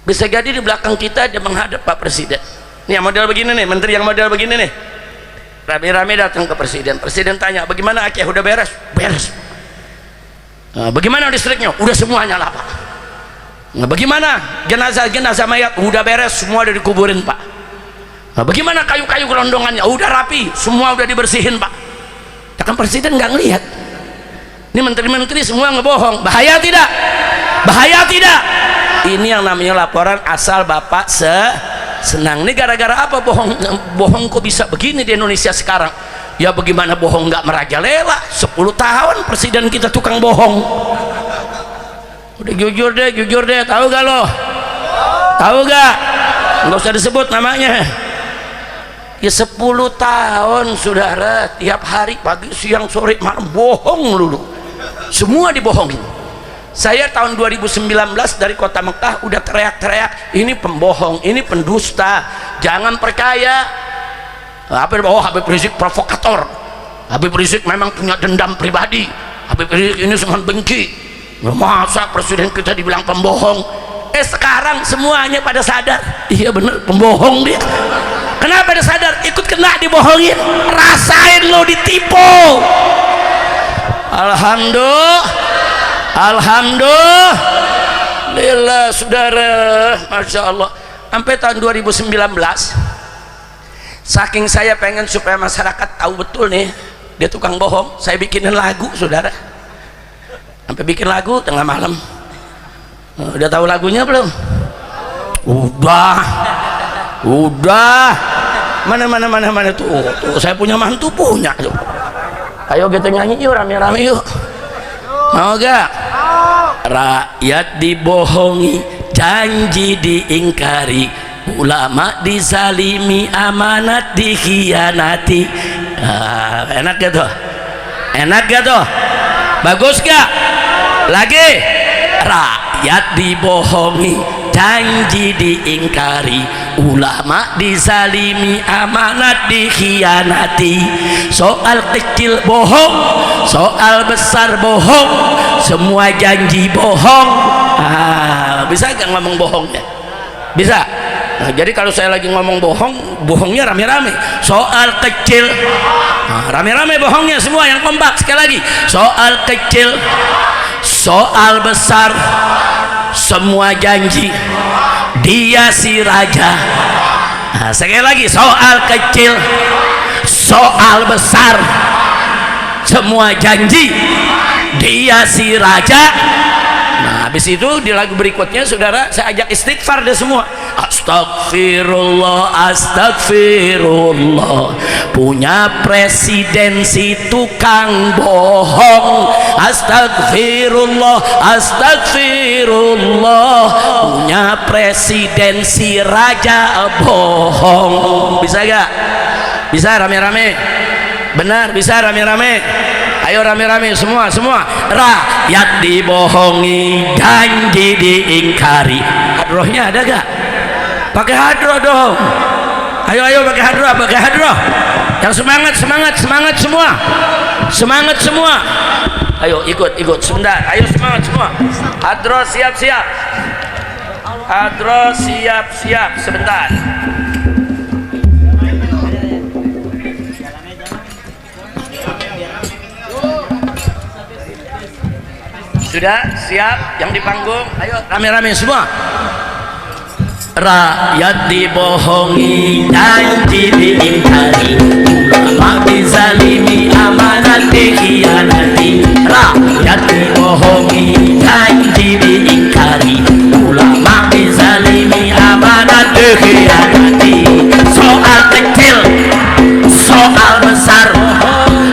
Speaker 1: Bisa jadi di belakang kita dia menghadap Pak Presiden. Nih yang model begini nih, menteri yang model begini nih, rame-rame datang ke presiden. Presiden tanya, bagaimana Aceh? Udah beres? Beres. Nah, bagaimana listriknya? Udah semua nyala Pak. Nah, bagaimana jenazah mayat? Udah beres, semua udah dikuburin Pak. Nah, bagaimana kayu-kayu gelondongannya? Udah rapi, semua udah dibersihin Pak. Ya kan presiden nggak ngelihat. Ini menteri-menteri semua ngebohong. Bahaya tidak? Bahaya tidak? Ini yang namanya laporan asal Bapak senang. Ini gara-gara apa bohong? Bohong kok bisa begini di Indonesia sekarang? Ya bagaimana bohong nggak merajalela? 10 tahun presiden kita tukang bohong. Udah jujur deh, tahu gak lo? Tahu gak? Nggak usah disebut namanya. Ya 10 tahun saudara, tiap hari pagi siang sore malam bohong lulu, semua dibohongin. Saya tahun 2019 dari kota Mekah udah teriak-teriak, ini pembohong, ini pendusta, jangan percaya. Habib Rizik provokator, Habib Rizik memang punya dendam pribadi, Habib Rizik ini sangat benci. Masa presiden kita dibilang pembohong? Sekarang semuanya pada sadar, iya bener pembohong dia. Kenapa dia sadar? Ikut kena dibohongin, rasain lo ditipu. Alhamdulillah saudara, Masya Allah. sampai tahun 2019 saking saya pengen supaya masyarakat tahu betul nih dia tukang bohong, saya bikinin lagu saudara, sampai bikin lagu tengah malam. Udah tahu lagunya belum? Udah mana tuh, saya punya mantu punya tuh. Ayo kita nyanyi yuk rame-rame yuk, mau gak? Rakyat dibohongi, janji diingkari, ulama dizalimi, amanat dikhianati. Enak gak tuh? Enak gak tuh? Bagus gak? Lagi. Rakyat dibohongi, janji diingkari, ulama dizalimi, amanat dikhianati. Soal kecil bohong, soal besar bohong, semua janji bohong. Bisa gak ngomong bohongnya? Bisa. Nah, jadi kalau saya lagi ngomong bohong, bohongnya rame-rame. Soal kecil, rame-rame bohongnya semua yang kompak. Sekali lagi, soal kecil, soal besar, semua janji. Dia si raja. Nah, sekali lagi, soal kecil, soal besar, semua janji. Dia si raja. Nah, habis itu di lagu berikutnya saudara saya ajak istighfar deh semua. Astagfirullah, astagfirullah, punya presidensi tukang bohong. Astagfirullah, astagfirullah, punya presidensi raja bohong. Bisa gak? Bisa rame-rame? Benar, bisa rame-rame? Ayo rame-rame semua. Rakyat dibohongi, janji diingkari. Hadrohnya ada gak? Pakai hadroh dong. Ayo pakai hadroh. Yang semangat semua. Semangat semua. Ayo ikut sebentar. Ayo semangat semua. Hadroh siap-siap. Hadroh siap-siap sebentar. Sudah siap yang di panggung? Ayo rame-rame semua. Rakyat dibohongi, janji diingkari, ulama dizalimi, amanat dikhianati. Rakyat dibohongi, janji diingkari, ulama dizalimi, amanat dikhianati. Soal kecil, soal besar,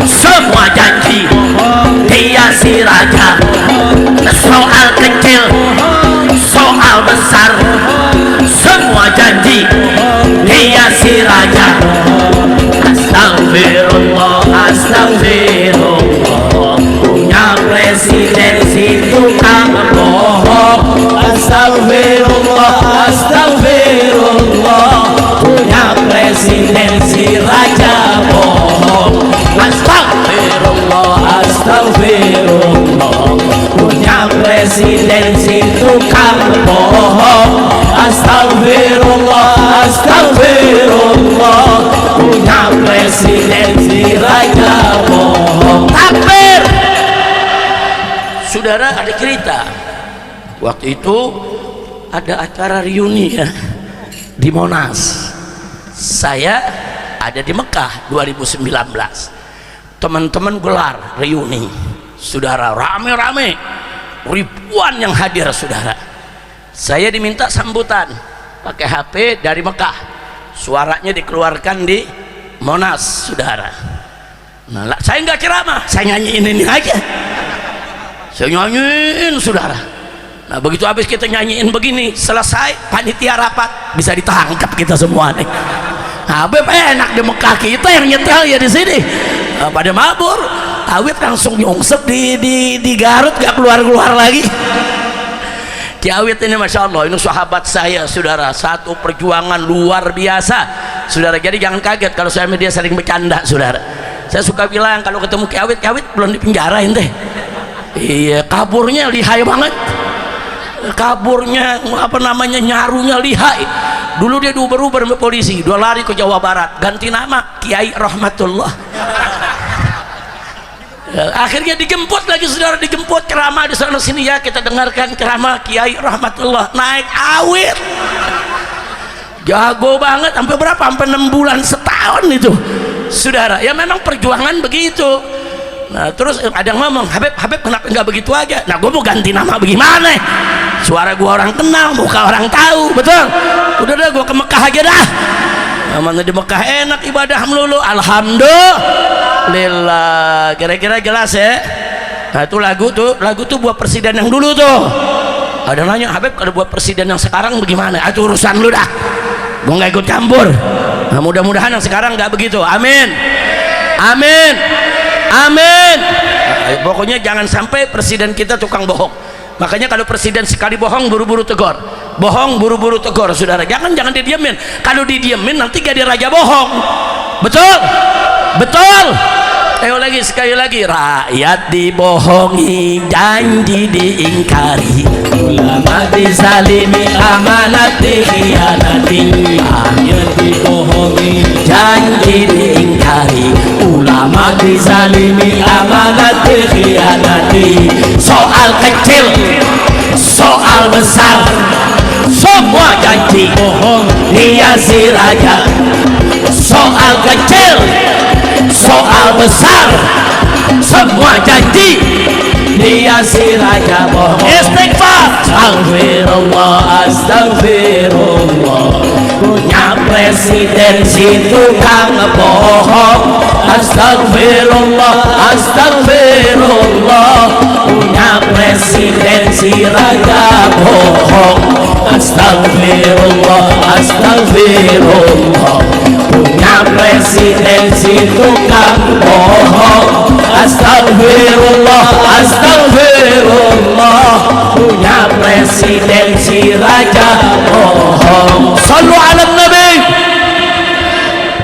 Speaker 1: semua janji. Dia si raja. Soal kecil, soal besar, semua janji. Dia si raja. Astagfirullah, astagfirullah, punya presidensi tukang bohong. Astagfirullah, astagfirullah, punya presidensi raja bohong. Astagfirullah, astagfirullah, punya presidensi tukang bohong. Astagfirullah, astagfirullah, punya presidensi raja bohong. Takbir. Saudara, ada cerita waktu itu ada acara reuni ya di Monas. Saya ada di Mekah 2019. Teman-teman gelar reuni, saudara, rame-rame, ribuan yang hadir saudara. Saya diminta sambutan pakai HP dari Mekah, suaranya dikeluarkan di Monas saudara. Nah, saya nggak ceramah, saya nyanyiin ini aja, saya nyanyiin saudara. Nah, begitu habis kita nyanyiin begini, selesai panitia rapat, bisa ditangkap kita semua nih. Habib enak di Mekah, kita yang nyetel ya di sini. Pada mabur, Awit langsung nyungsep di Garut, gak keluar lagi. Ki Awit ini masya Allah, ini sahabat saya saudara, satu perjuangan luar biasa saudara. Jadi jangan kaget kalau saya media sering bercanda saudara. Saya suka bilang kalau ketemu Ki Awit belum dipenjara ente. Iya, kaburnya lihai banget. Kaburnya nyarunya lihai. Dulu dia berubah polisi, dia lari ke Jawa Barat, ganti nama Kiai Rahmatullah. Akhirnya dijemput lagi saudara, dijemput ceramah di sana sini, ya kita dengarkan ceramah Kiai Rahmatullah. Naik Awit, jago banget, sampai berapa, sampai 6 bulan, setahun itu saudara. Ya memang perjuangan begitu. Nah terus ada yang ngomong, Habib kenapa nggak begitu aja? Nah gue mau ganti nama bagaimana? Suara gue orang kenal, muka orang tahu, betul. Udah dah gue ke Mekah aja dah. Mana di Mekah enak ibadah melulu, alhamdulillah. Kira-kira jelas ya. Nah itu lagu tuh buat presiden yang dulu tuh. Ada nanya, Habib kalau buat presiden yang sekarang bagaimana? Itu urusan lu dah, gue nggak ikut campur. Nah mudah-mudahan yang sekarang nggak begitu, amin, amin, amin. Nah, pokoknya jangan sampai presiden kita tukang bohong. Makanya kalau presiden sekali bohong buru-buru tegur, bohong buru-buru tegur, saudara. Jangan didiemin. Kalau didiemin nanti jadi raja bohong. Betul, betul. Ayo lagi, sekali lagi. Rakyat dibohongi, janji diingkari, ulama dizalimi, amanat dikhianati. Rakyat dibohongi, janji diingkari, ulama dizalimi, amanat dikhianati. Soal kecil, soal besar, semua janji bohong hiasi raja. Soal kecil, soal besar, semua janji hiasi raja bohong. Istighfar, astagfirullah, astagfirullah. Punya presiden si tukang bohong. Astagfirullah, astagfirullah. Punya presiden si raja bohong. Astagfirullah, astagfirullah. Punya presiden si tukang bohong. Astagfirullah, astagfirullah. Punya presiden si raja bohong. Sallu ala nabi.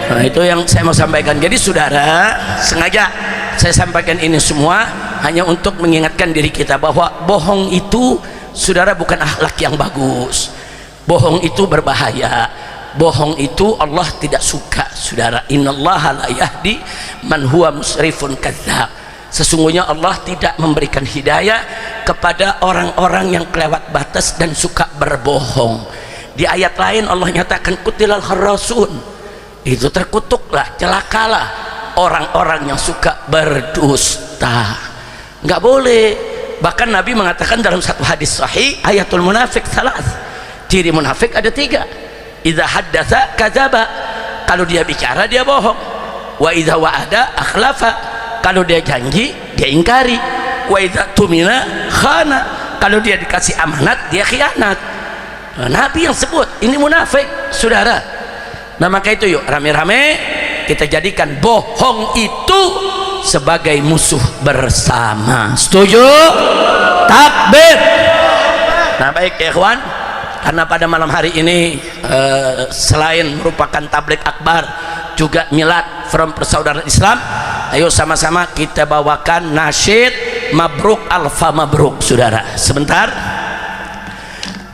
Speaker 1: Nah itu yang saya mau sampaikan. Jadi saudara, sengaja saya sampaikan ini semua hanya untuk mengingatkan diri kita bahwa bohong itu, saudara, bukan akhlak yang bagus. Bohong itu berbahaya. Bohong itu Allah tidak suka, saudara. Innallaha la yahdi man huwa musrifun kadzdzab. Sesungguhnya Allah tidak memberikan hidayah kepada orang-orang yang kelewat batas dan suka berbohong. Di ayat lain Allah nyatakan kutilal kharrasun. Itu terkutuklah, celakalah orang-orang yang suka berdusta. Nggak boleh. Bahkan Nabi mengatakan dalam satu hadis sahih, ayatul munafik salas. Ciri munafik ada 3. Idza haddatsa kadzaba, kalau dia bicara dia bohong. Wa idza wa'ada akhlafa, kalau dia janji dia ingkari. Wa idza tumina khana, kalau dia dikasih amanat dia khianat. Nah, Nabi yang sebut ini munafik, saudara. Nah maka itu yuk rame-rame kita jadikan bohong itu sebagai musuh bersama. Setuju? Takbir. Nah baik ya ikhwan, karena pada malam hari ini selain merupakan tabligh akbar juga milad from persaudaraan Islam, ayo sama-sama kita bawakan nasyid mabruk alfa mabruk, saudara. Sebentar,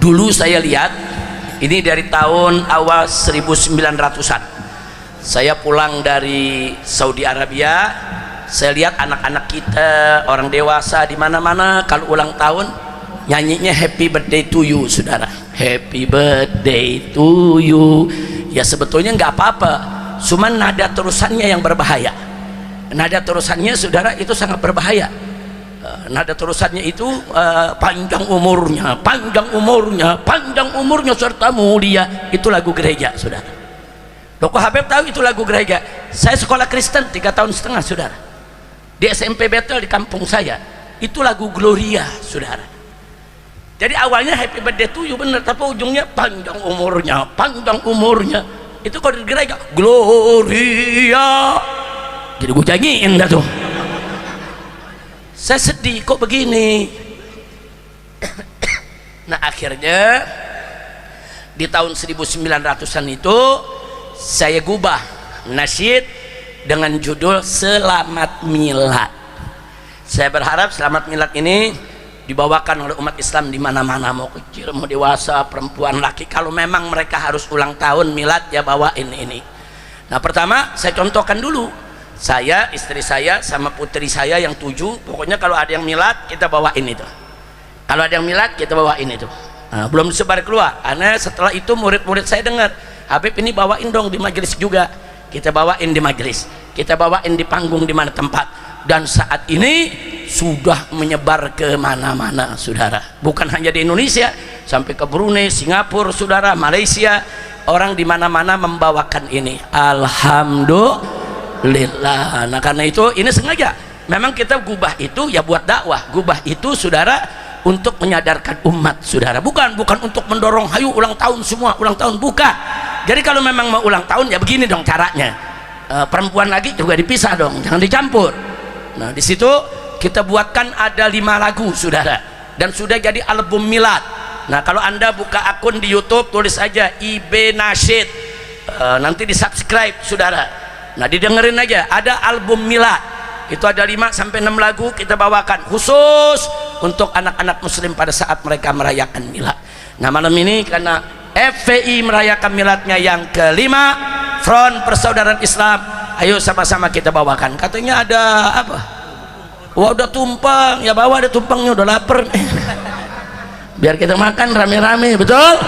Speaker 1: dulu saya lihat ini dari tahun awal 1900-an, saya pulang dari Saudi Arabia, saya lihat anak-anak kita, orang dewasa di mana-mana kalau ulang tahun nyanyinya happy birthday to you, saudara. Happy birthday to you. Ya sebetulnya nggak apa-apa, cuman nada terusannya yang berbahaya. Nada terusannya, saudara, itu sangat berbahaya. Nada terusannya itu panjang umurnya, panjang umurnya, panjang umurnya serta mulia. Itu lagu gereja, saudara. Loh, kok Habib tahu itu lagu gereja? Saya sekolah Kristen 3,5 tahun, saudara. Di SMP Betel di kampung saya, itu lagu Gloria, saudara. Jadi awalnya happy birthday to you bener, tapi ujungnya panjang umurnya, panjang umurnya. Itu kalau di gereja Gloria. Jadi gue nyanyiin dah tuh. Saya sedih kok begini. Nah akhirnya di tahun 1900-an itu saya gubah nasyid dengan judul Selamat Milad. Saya berharap Selamat Milad ini dibawakan oleh umat Islam di mana-mana, mau kecil, mau dewasa, perempuan, laki. Kalau memang mereka harus ulang tahun milad, ya bawain ini. Nah pertama saya contohkan dulu, saya, istri saya, sama putri saya yang 7, pokoknya kalau ada yang milad kita bawain itu. Kalau ada yang milad kita bawain itu. Nah, belum disebar keluar. Karena setelah itu murid-murid saya dengar, Habib ini bawain dong di majelis juga, kita bawain di majelis, kita bawain di panggung di mana tempat. Dan saat ini sudah menyebar ke mana-mana saudara, bukan hanya di Indonesia, sampai ke Brunei, Singapura saudara, Malaysia, orang di mana-mana membawakan ini. Alhamdulillah. Nah karena itu ini sengaja memang kita gubah itu ya buat dakwah, gubah itu saudara untuk menyadarkan umat saudara, bukan untuk mendorong hayu ulang tahun semua, ulang tahun, bukan. Jadi kalau memang mau ulang tahun ya begini dong caranya, perempuan lagi juga dipisah dong, jangan dicampur. Nah di situ kita buatkan ada 5 lagu saudara, dan sudah jadi album milad. Nah kalau anda buka akun di YouTube tulis aja IB Nasyid, nanti di subscribe saudara, nah didengerin aja, ada album milad. Itu ada 5 sampai 6 lagu kita bawakan khusus untuk anak-anak muslim pada saat mereka merayakan milad. Nah malam ini karena FPI merayakan miladnya yang ke-5, Front Persaudaraan Islam, ayo sama-sama kita bawakan. Katanya ada apa? Wah udah tumpeng, ya bawa ada tumpengnya, udah lapar biar kita makan rame-rame, betul?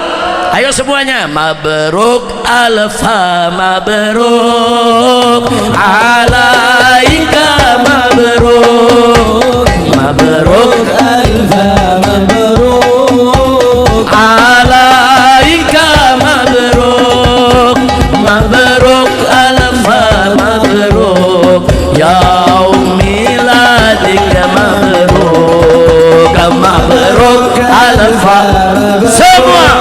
Speaker 1: Ayo semuanya, mabruk alfa mabruk alaika mabruk, mabruk alfa mabruk alaika mabruk, mabruk alfa mabruk yaum miladika mabruk, mabruk alfa semua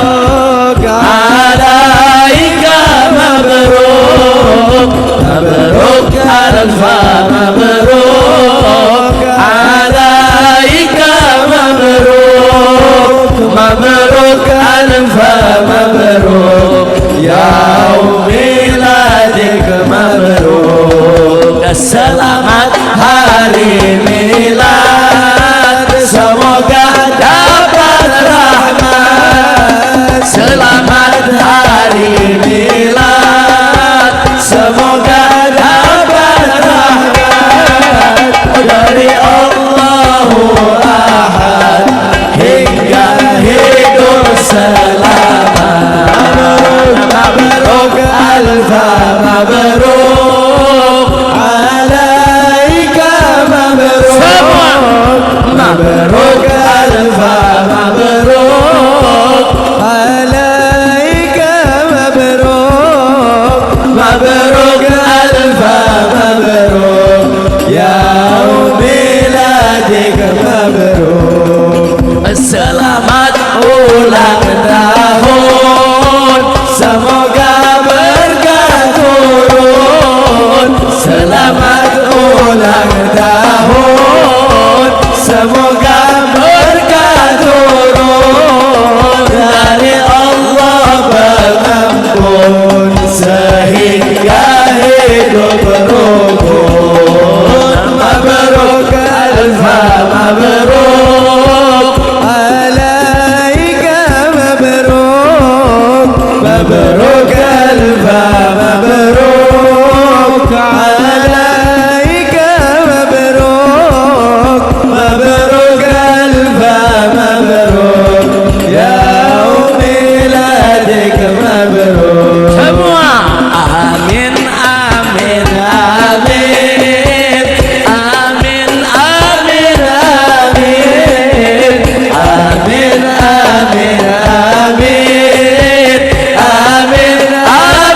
Speaker 1: alaika mabruk, mabruk alfa mabruk alaika mabruk, mabruk alfa mabruk yaum miladik mabruk. Selamat hari milad, semoga dapat rahmat. Selamat hari milad, semoga dapat rahmat dari Allahu Ahad hingga hidup selamat. Mabruk alfa mabruk alaika mabruk, semua mabruk alfa mabruk alaika mabruk, mabruk alfa mabruk yaum miladik mabruk. Selamat ulang tahun, semoga berkah turun. Selamat ulang tahun, semoga berkah turun dari Allah pengampun sehingga hidup rukun. Mabruk alfa mabruk alaika mabruk, mabruk alfa mabruk alaika mabruk, mabruk alfa mabruk yaum miladik mabruk. Semua amin amin amin amin amin amin amin amin amin amin amin amin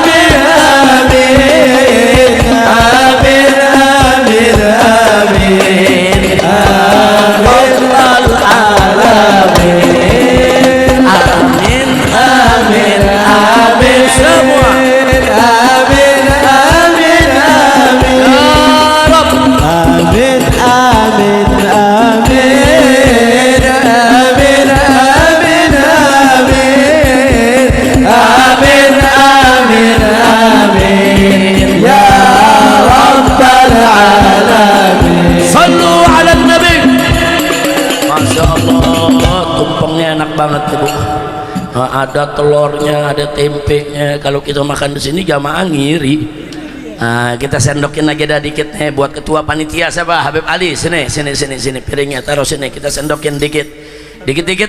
Speaker 1: amin amin rabbal alamin amin amin amin semua amin amin amin ya Rabb amin amin amin amin amin amin amin amin ya Rabbal alamin. Sallu ala nabi. Masya Allah, tumpengnya enak banget ibu. Ada telurnya, ada tempenya. Kalau kita makan di sini jamaah ngiri. Nah, kita sendokin lagi dah dikit nih buat ketua panitia siapa? Habib Ali. Sini piringnya taruh sini. Kita sendokin dikit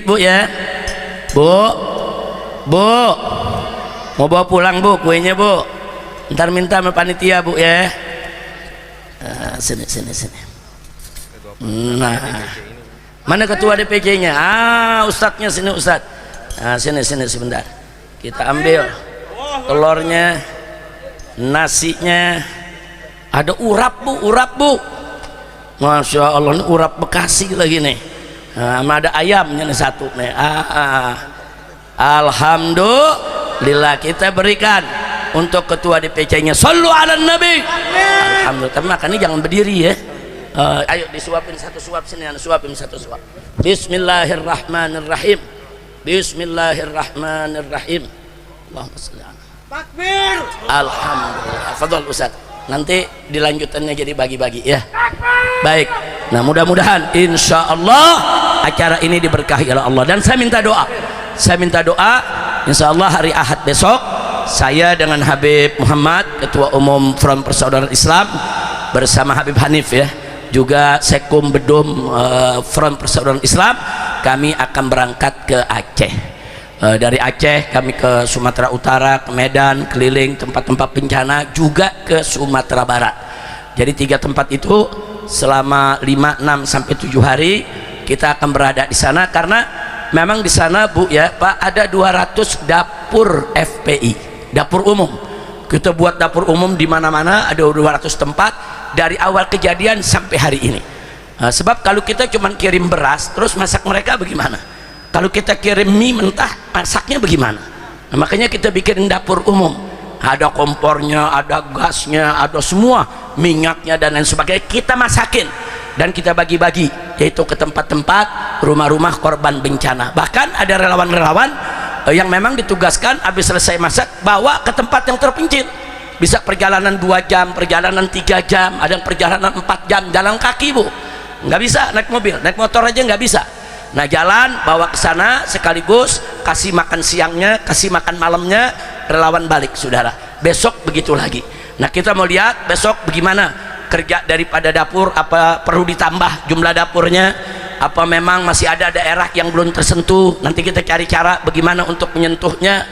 Speaker 1: bu ya. Bu, Mau bawa pulang bu kuenya bu, ntar minta sama panitia bu ya. Sini. Nah, mana ketua DPC nya? Ustadznya sini Ustadz. Sini sebentar, kita ambil telurnya, nasinya, ada urap bu, Masya Allah, ini urap Bekasi lagi nih. Ada ayamnya nih satu nih. Alhamdulillah kita berikan untuk ketua DPC nya. Sallu ala nabi. Alhamdulillah. Tapi makannya jangan berdiri ya. Ayo disuapin satu suap sini, suapin satu suap. Bismillahirrahmanirrahim. Bismillahirrahmanirrahim. Allahumma shalli ala. Takbir. Alhamdulillah. Fadhol Ustaz. Nanti dilanjutannya jadi bagi-bagi ya. Baik. Nah, mudah-mudahan insya Allah acara ini diberkahi oleh Allah. Dan saya minta doa. Insya Allah hari Ahad besok saya dengan Habib Muhammad, Ketua Umum Front Persaudaraan Islam, bersama Habib Hanif ya, juga Sekum Bedum Front Persaudaraan Islam, kami akan berangkat ke Aceh. Dari Aceh kami ke Sumatera Utara, ke Medan, keliling tempat-tempat bencana, juga ke Sumatera Barat. Jadi 3 tempat itu selama 5, 6 sampai 7 hari kita akan berada di sana, karena memang di sana Bu ya Pak, ada 200 dapur FPI, dapur umum. Kita buat dapur umum di mana-mana, ada 200 tempat dari awal kejadian sampai hari ini. Sebab kalau kita cuma kirim beras terus masak mereka bagaimana? Kalau kita kirim mie mentah, masaknya bagaimana? Nah, makanya kita bikin dapur umum, ada kompornya, ada gasnya, ada semua, minyaknya dan lain sebagainya, kita masakin dan kita bagi-bagi, yaitu ke tempat-tempat rumah-rumah korban bencana. Bahkan ada relawan-relawan yang memang ditugaskan habis selesai masak bawa ke tempat yang terpencil, bisa perjalanan 2 jam, perjalanan 3 jam, ada yang perjalanan 4 jam jalan kaki Bu, nggak bisa naik mobil, naik motor aja nggak bisa. Nah, jalan bawa ke sana sekaligus kasih makan siangnya, kasih makan malamnya, relawan balik saudara. Besok begitu lagi. Nah, kita mau lihat besok bagaimana kerja daripada dapur, apa perlu ditambah jumlah dapurnya, apa memang masih ada daerah yang belum tersentuh, nanti kita cari cara bagaimana untuk menyentuhnya.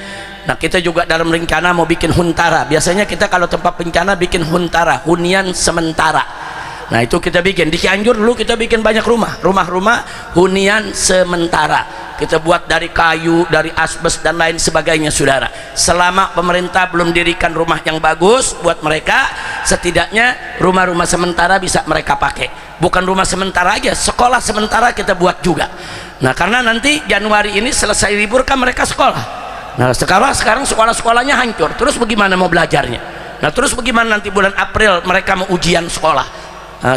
Speaker 1: Nah, kita juga dalam rencana mau bikin huntara. Biasanya kita kalau tempat bencana bikin huntara, hunian sementara. Nah, itu kita bikin di Cianjur dulu, kita bikin banyak rumah hunian sementara. Kita buat dari kayu, dari asbes dan lain sebagainya saudara. Selama pemerintah belum dirikan rumah yang bagus buat mereka, setidaknya rumah-rumah sementara bisa mereka pakai. Bukan rumah sementara aja, sekolah sementara kita buat juga. Nah, karena nanti Januari ini selesai libur kan mereka sekolah. Nah, sekarang sekolah-sekolahnya hancur, terus bagaimana mau belajarnya? Nah, terus bagaimana nanti bulan April mereka mau ujian sekolah?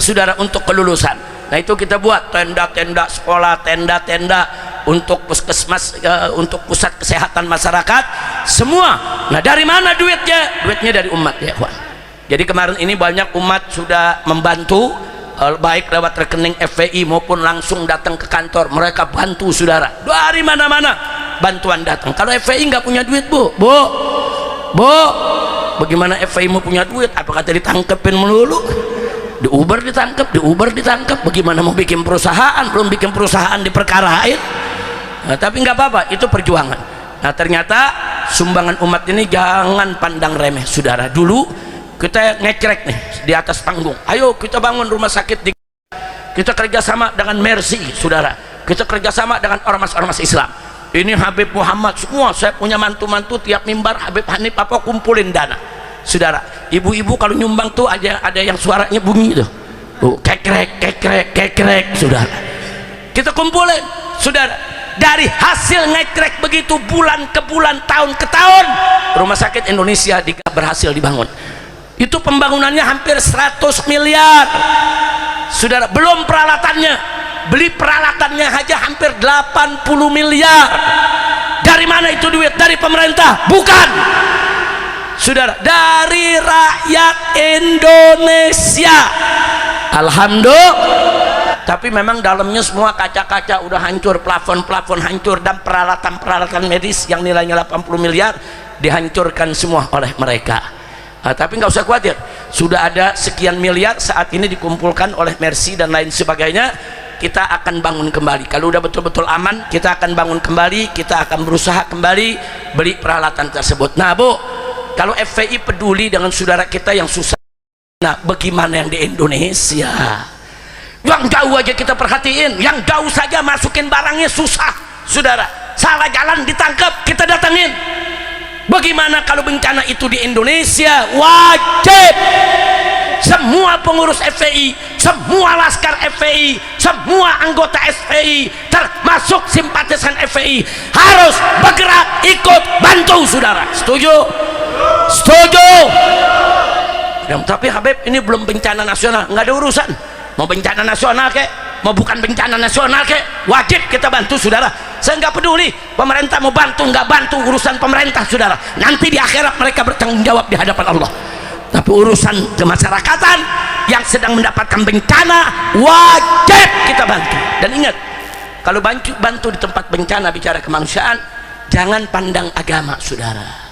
Speaker 1: Saudara, untuk kelulusan. Nah, itu kita buat tenda-tenda sekolah, tenda-tenda untuk puskesmas, untuk pusat kesehatan masyarakat semua. Nah, dari mana duitnya? Duitnya dari umat ya kawan. Jadi kemarin ini banyak umat sudah membantu, baik lewat rekening FPI maupun langsung datang ke kantor, mereka bantu saudara. Dari mana-mana bantuan datang. Kalau FPI nggak punya duit Bu, bagaimana FPI mau punya duit? Apa kata ditangkepin melulu? Di Uber ditangkap, bagaimana mau bikin perusahaan? Belum bikin perusahaan diperkarain. Nah, tapi nggak apa-apa, itu perjuangan. Nah, ternyata sumbangan umat ini jangan pandang remeh saudara. Dulu kita ngecrek nih di atas panggung, ayo kita bangun rumah sakit kita kerjasama dengan Mercy saudara, kita kerjasama dengan ormas-ormas Islam. Ini Habib Muhammad semua, saya punya mantu-mantu, tiap mimbar Habib Hanif apa kumpulin dana saudara. Ibu-ibu kalau nyumbang tuh ada yang suaranya bunyi tuh, kekrek saudara. Kita kumpulin saudara. Dari hasil ngekrek begitu, bulan ke bulan, tahun ke tahun, rumah sakit Indonesia berhasil dibangun. Itu pembangunannya hampir 100 miliar saudara, belum peralatannya. Beli peralatannya aja hampir 80 miliar. Dari mana itu duit? Dari pemerintah? Bukan saudara, dari rakyat Indonesia. Alhamdulillah. Tapi memang dalamnya semua kaca-kaca udah hancur, plafon-plafon hancur, dan peralatan-peralatan medis yang nilainya 80 miliar dihancurkan semua oleh mereka. Tapi nggak usah khawatir, sudah ada sekian miliar saat ini dikumpulkan oleh Mercy dan lain sebagainya. kita akan bangun kembali. Kalau udah betul-betul aman, kita akan bangun kembali, kita akan berusaha kembali beli peralatan tersebut. Nah Bu, kalau FPI peduli dengan saudara kita yang susah, nah bagaimana yang di Indonesia? Yang jauh aja kita perhatiin, yang jauh saja masukin barangnya susah, saudara. Salah jalan ditangkap, kita datangin. Bagaimana kalau bencana itu di Indonesia? Wajib semua pengurus FPI, semua laskar FPI, semua anggota FPI, termasuk simpatisan FPI harus bergerak ikut bantu, saudara. Setuju? Setuju? Tapi Habib, ini belum bencana nasional, nggak ada urusan. Mau bencana nasional kek, mau bukan bencana nasional kek, wajib kita bantu, saudara. Saya nggak peduli pemerintah mau bantu nggak bantu, urusan pemerintah, saudara. Nanti di akhirat mereka bertanggung jawab di hadapan Allah. Tapi urusan kemasyarakatan yang sedang mendapatkan bencana wajib kita bantu. Dan ingat, kalau bantu di tempat bencana, bicara kemanusiaan, jangan pandang agama, saudara.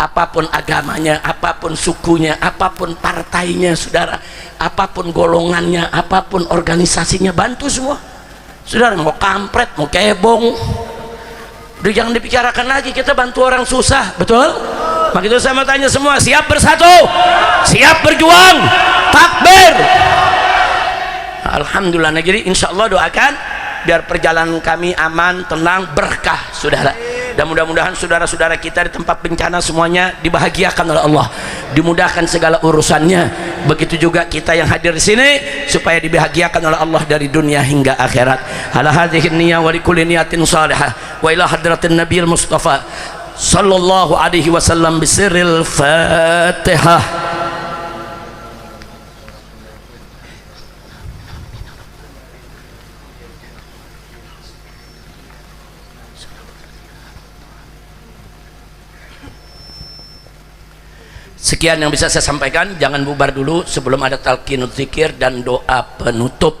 Speaker 1: Apapun agamanya, apapun sukunya, apapun partainya, saudara, apapun golongannya, apapun organisasinya, bantu semua, saudara. Mau kampret, mau kebong, udah jangan dibicarakan lagi, kita bantu orang susah, betul? Maka itu saya mau tanya semua, siap bersatu, siap berjuang, takbir. Alhamdulillah. Nah, jadi insya Allah doakan biar perjalanan kami aman, tenang, berkah, saudara. Dan mudah-mudahan saudara-saudara kita di tempat bencana semuanya dibahagiakan oleh Allah, dimudahkan segala urusannya. Begitu juga kita yang hadir di sini supaya dibahagiakan oleh Allah dari dunia hingga akhirat. Ala hadhihi niyyah wa likulli niyatin salihah wa ila hadratin nabiyil mustafa sallallahu alaihi wasallam bisirril Fatihah. Sekian yang bisa saya sampaikan, jangan bubar dulu sebelum ada talqinut zikir dan doa penutup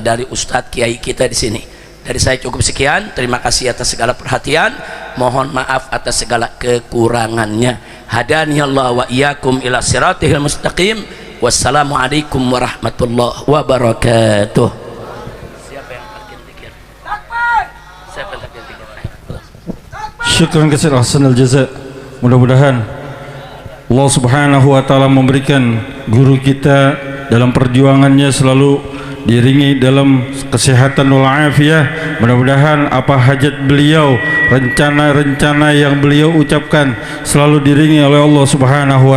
Speaker 1: dari Ustadz Kiai kita di sini. Dari saya cukup sekian, terima kasih atas segala perhatian, mohon maaf atas segala kekurangannya. Hadani Allah wa iyyakum ila siratihil mustaqim. Wassalamualaikum warahmatullahi wabarakatuh. Siapa yang talqin zikir? Siapa yang talqin zikir?
Speaker 2: Syukran katsir, ahsanal jaza. Mudah-mudahan Allah subhanahu wa ta'ala memberikan guru kita dalam perjuangannya selalu diiringi dalam kesehatan wal afiyah. Mudah-mudahan apa hajat beliau, rencana-rencana yang beliau ucapkan selalu diiringi oleh Allah subhanahu wa ta'ala.